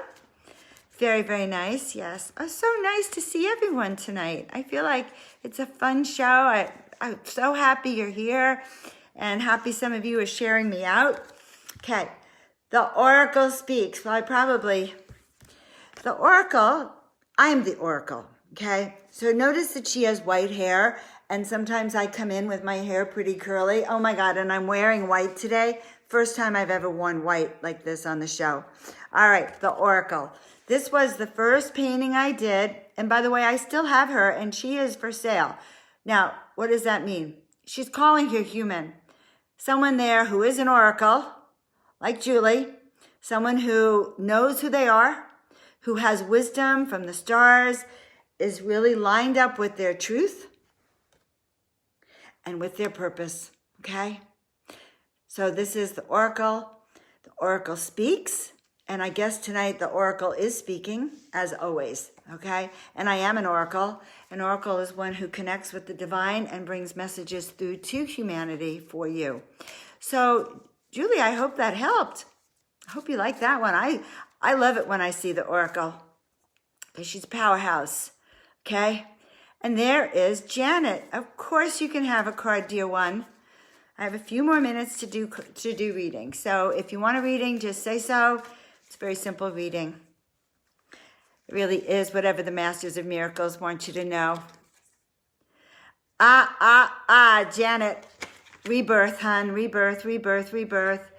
Very, very nice, yes. Oh, so nice to see everyone tonight. I feel like it's a fun show. I'm so happy you're here and happy some of you are sharing me out. Okay, the Oracle speaks. Well, the Oracle, I'm the Oracle, okay? So notice that she has white hair, and sometimes I come in with my hair pretty curly. Oh my God, and I'm wearing white today. First time I've ever worn white like this on the show. All right, the Oracle. This was the first painting I did. And by the way, I still have her, and she is for sale. Now, what does that mean? She's calling her human. Someone there who is an Oracle, like Julie. Someone who knows who they are, who has wisdom from the stars, is really lined up with their truth and with their purpose, okay? So this is the Oracle. The Oracle speaks, and I guess tonight the Oracle is speaking, as always, okay? And I am an Oracle. An Oracle is one who connects with the divine and brings messages through to humanity for you. So, Julie, I hope that helped. I hope you like that one. I love it when I see the Oracle, because she's a powerhouse, okay? And there is Janet. Of course you can have a card, dear one. I have a few more minutes to do reading. So if you want a reading, just say so. It's a very simple reading. It really is whatever the Masters of Miracles want you to know. Janet. Rebirth, hon. Rebirth, rebirth, rebirth.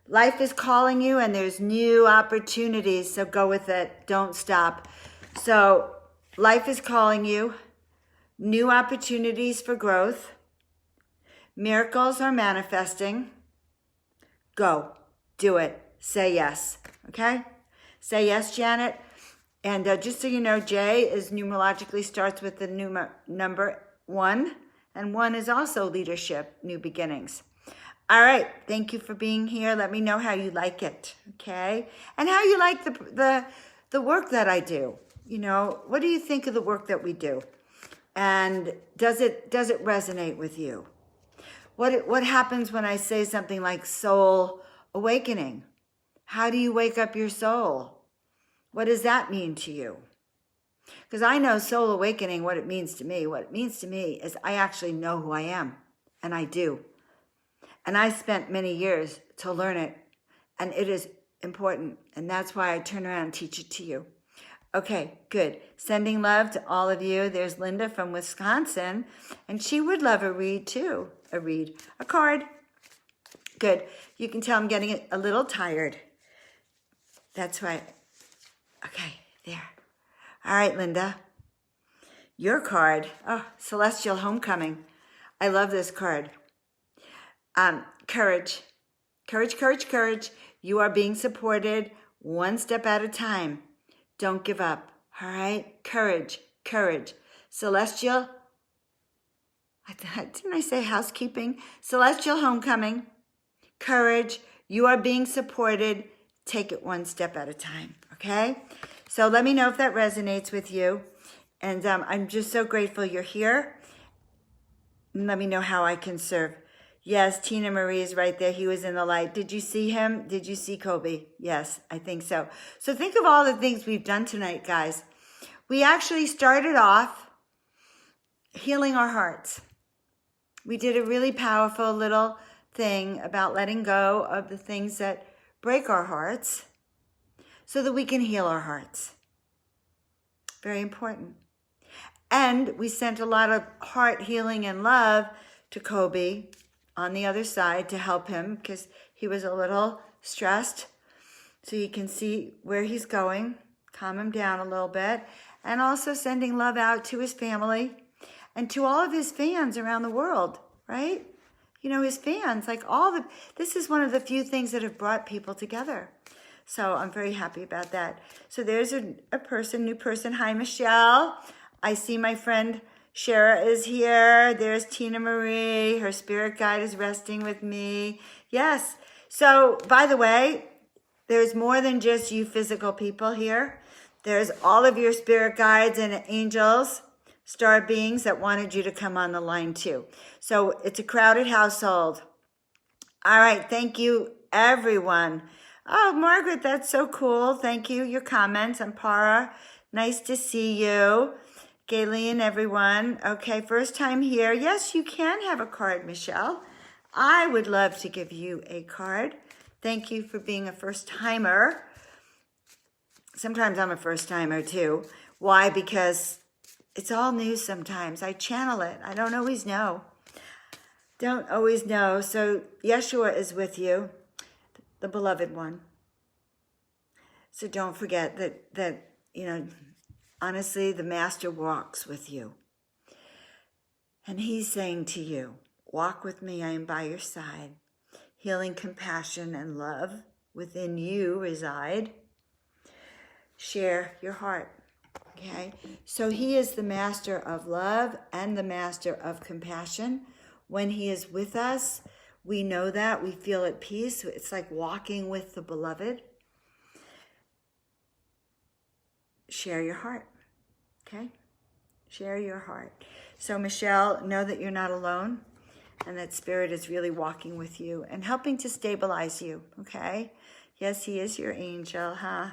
Life is calling you, and there's new opportunities, so go with it. Don't stop. So life is calling you. New opportunities for growth. Miracles are manifesting. Go. Do it. Say yes. Okay? Say yes, Janet. And just so you know, J is numerologically starts with the number 1. And 1 is also leadership, new beginnings. All right. Thank you for being here. Let me know how you like it. Okay? And how you like the work that I do. What do you think of the work that we do? And does it resonate with you? What happens when I say something like soul awakening? How do you wake up your soul? What does that mean to you? Because I know soul awakening, what it means to me. What it means to me is I actually know who I am, and I do. And I spent many years to learn it, and it is important, and that's why I turn around and teach it to you. Okay, good. Sending love to all of you. There's Linda from Wisconsin, and she would love a read too. A card. Good. You can tell I'm getting a little tired. That's right. Okay, there. All right, Linda. Your card. Oh, Celestial Homecoming. I love this card. Courage. Courage, courage, courage. You are being supported one step at a time. Don't give up. All right? Courage, courage. Celestial, didn't I say housekeeping? Celestial homecoming. Courage. You are being supported. Take it one step at a time. Okay? So let me know if that resonates with you. And I'm just so grateful you're here. And let me know how I can serve. Yes, Tina Marie is right there. He was in the light. Did you see him? Did you see Kobe? Yes, I think so. So think of all the things we've done tonight, guys. We actually started off healing our hearts. We did a really powerful little thing about letting go of the things that break our hearts so that we can heal our hearts. Very important. And we sent a lot of heart healing and love to Kobe on the other side to help him because he was a little stressed. So you can see where he's going, calm him down a little bit, and also sending love out to his family and to all of his fans around the world, right? You know, his fans, this is one of the few things that have brought people together. So I'm very happy about that. So there's a new person. Hi, Michelle. I see my friend Shara is here. There's Tina Marie. Her spirit guide is resting with me. Yes. So, by the way, there's more than just you physical people here. There's all of your spirit guides and angels, star beings that wanted you to come on the line too. So it's a crowded household. All right. Thank you, everyone. Oh, Margaret, that's so cool. Thank you. Your comments. Ampara, nice to see you. Gayleen, everyone. Okay, first time here. Yes, you can have a card, Michelle. I would love to give you a card. Thank you for being a first timer. Sometimes I'm a first timer too. Why? Because it's all new sometimes. I channel it. I don't always know. So Yeshua is with you, the beloved one. So don't forget that honestly, the Master walks with you. And he's saying to you, walk with me, I am by your side. Healing, compassion, and love within you reside. Share your heart, okay? So he is the Master of love and the Master of compassion. When he is with us, we know that. We feel at peace. It's like walking with the beloved. Share your heart, okay? Share your heart. So Michelle, know that you're not alone and that Spirit is really walking with you and helping to stabilize you, okay? Yes, he is your angel, huh?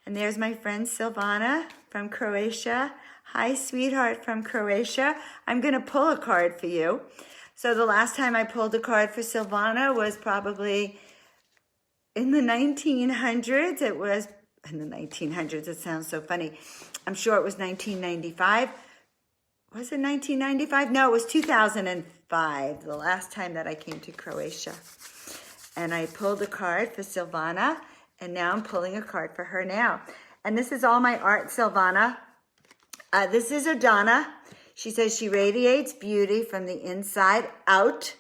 And there's my friend Silvana from Croatia. Hi, sweetheart from Croatia. I'm going to pull a card for you. So the last time I pulled a card for Silvana was probably in the 1900s. It was in the 1900s. It sounds so funny. I'm sure it was 1995. Was it 1995? No, it was 2005, the last time that I came to Croatia. And I pulled a card for Silvana, and now I'm pulling a card for her now. And this is all my art, Silvana. This is Adana. She says she radiates beauty from the inside out,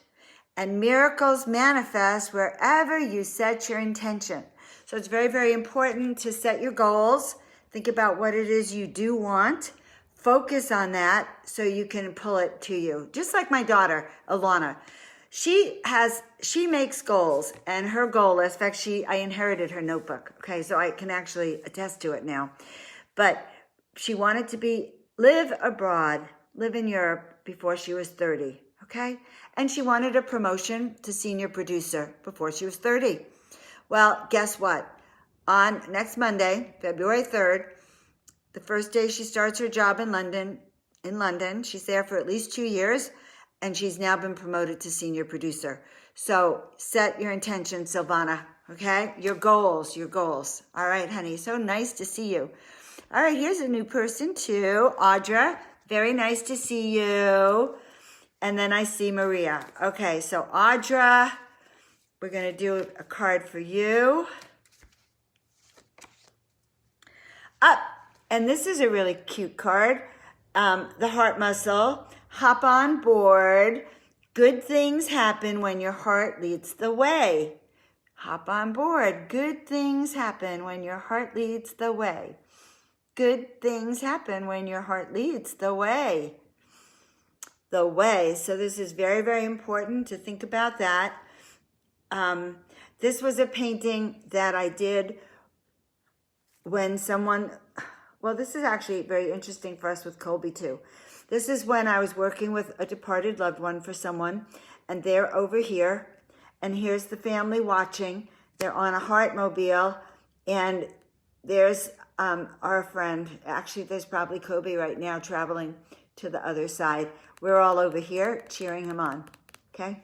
and miracles manifest wherever you set your intention. So it's very, very important to set your goals. Think about what it is you do want. Focus on that so you can pull it to you. Just like my daughter, Alana. She makes goals, and her goal is, in fact, I inherited her notebook. Okay, so I can actually attest to it now. But she wanted to live abroad, live in Europe before she was 30. Okay, and she wanted a promotion to senior producer before she was 30. Well, guess what? On next Monday, February 3rd, the first day she starts her job in London, she's there for at least 2 years, and she's now been promoted to senior producer. So set your intention, Silvana, okay? Your goals. All right, honey, so nice to see you. All right, here's a new person too, Audra. Very nice to see you. And then I see Maria. Okay, so Audra, we're going to do a card for you. Up. And this is a really cute card. The heart muscle. Hop on board. Good things happen when your heart leads the way. hop on board. Good things happen when your heart leads the way. Good things happen when your heart leads the way. The way. So this is very, very important to think about that. This was a painting that I did when someone, well, this is actually very interesting for us with Colby too. This is when I was working with a departed loved one for someone, and they're over here, and here's the family watching. They're on a Heartmobile, and there's our friend. Actually, there's probably Colby right now traveling to the other side. We're all over here cheering him on, okay?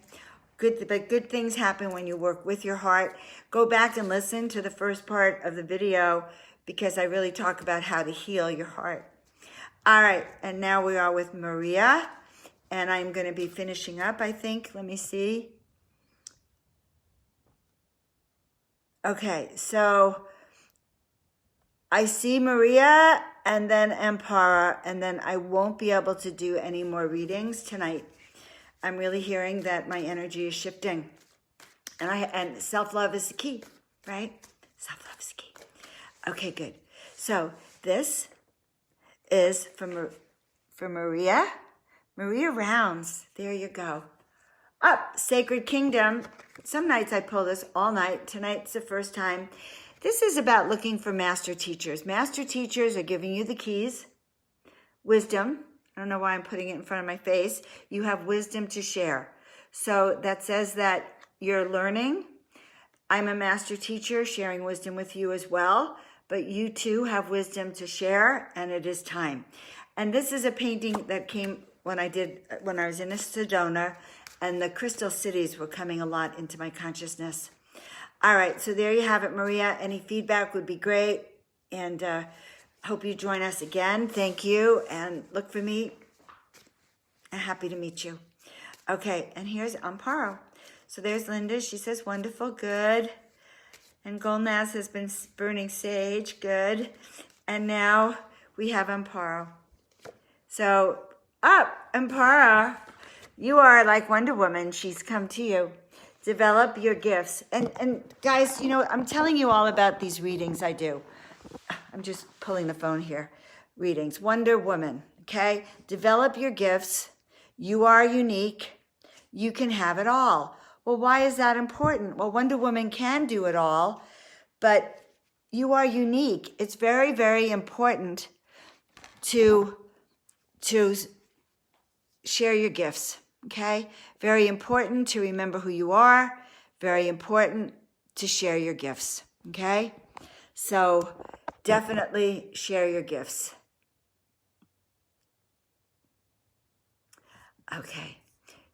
But good things happen when you work with your heart. Go back and listen to the first part of the video because I really talk about how to heal your heart. All right, and now we are with Maria, and I'm going to be finishing up, I think. Let me see. Okay, so I see Maria and then Ampara, and then I won't be able to do any more readings tonight. I'm really hearing that my energy is shifting. And self-love is the key, right? Self-love is the key. Okay, good. So this is for Maria. Maria Rounds. There you go. Up, Sacred Kingdom. Some nights I pull this all night. Tonight's the first time. This is about looking for master teachers. Master teachers are giving you the keys. Wisdom. I don't know why I'm putting it in front of my face. You have wisdom to share. So that says that you're learning. I'm a master teacher sharing wisdom with you as well. But you too have wisdom to share, and it is time. And this is a painting that came when I was in Sedona, and the crystal cities were coming a lot into my consciousness. All right, so there you have it, Maria. Any feedback would be great. And hope you join us again. Thank you. And look for me. I'm happy to meet you. Okay, and here's Amparo. So there's Linda. She says, wonderful, good. And Golnaz has been burning sage, good. And now we have Amparo. So up, Amparo. You are like Wonder Woman. She's come to you. Develop your gifts. And guys, you know, I'm telling you all about these readings I do. I'm just pulling the phone here. Readings. Wonder Woman, okay? Develop your gifts. You are unique. You can have it all. Well, why is that important? Well, Wonder Woman can do it all, but you are unique. It's very, very important to share your gifts, okay? Very important to remember who you are. Very important to share your gifts, okay? So definitely share your gifts. Okay,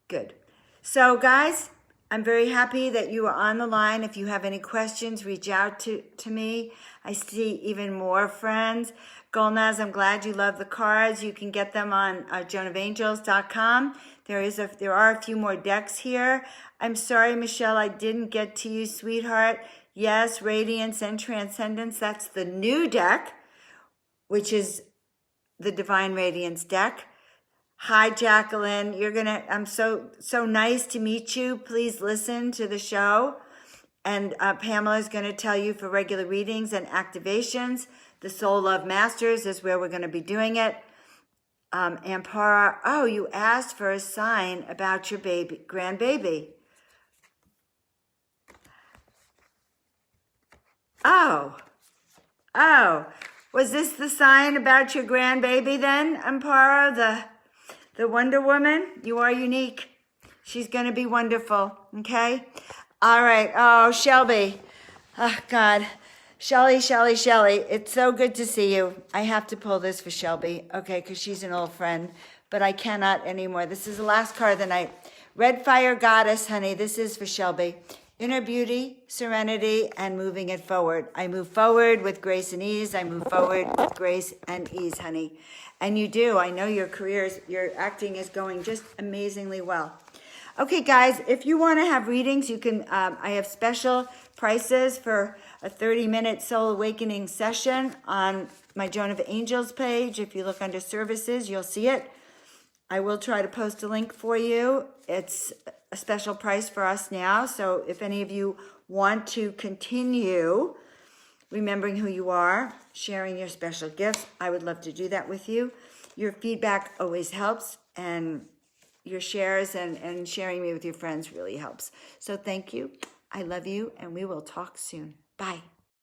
good. So guys, I'm very happy that you are on the line. If you have any questions, reach out to me. I see even more friends. Golnaz, I'm glad you love the cards. You can get them on joanofangels.com. There are a few more decks here. I'm sorry, Michelle, I didn't get to you, sweetheart. Yes, Radiance and Transcendence. That's the new deck, which is the Divine Radiance deck. Hi, Jacqueline. I'm so nice to meet you. Please listen to the show. And Pamela is going to tell you for regular readings and activations. The Soul Love Masters is where we're going to be doing it. Ampara, oh, you asked for a sign about your grandbaby. Oh, was this the sign about your grandbaby then, Ampara, the Wonder Woman? You are unique. She's going to be wonderful, okay? All right. Oh, Shelby. Oh, God. Shelly. It's so good to see you. I have to pull this for Shelby, okay, because she's an old friend, but I cannot anymore. This is the last card of the night. Red Fire Goddess, honey. This is for Shelby. Inner beauty, serenity, and moving it forward. I move forward with grace and ease. I move forward with grace and ease, honey. And you do. I know your your acting is going just amazingly well. Okay, guys, if you want to have readings, you can, I have special prices for a 30-minute Soul Awakening session on my Joan of Angels page. If you look under services, you'll see it. I will try to post a link for you. It's a special price for us now. So if any of you want to continue remembering who you are, sharing your special gifts, I would love to do that with you. Your feedback always helps, and your shares and sharing me with your friends really helps. So thank you. I love you, and we will talk soon. Bye.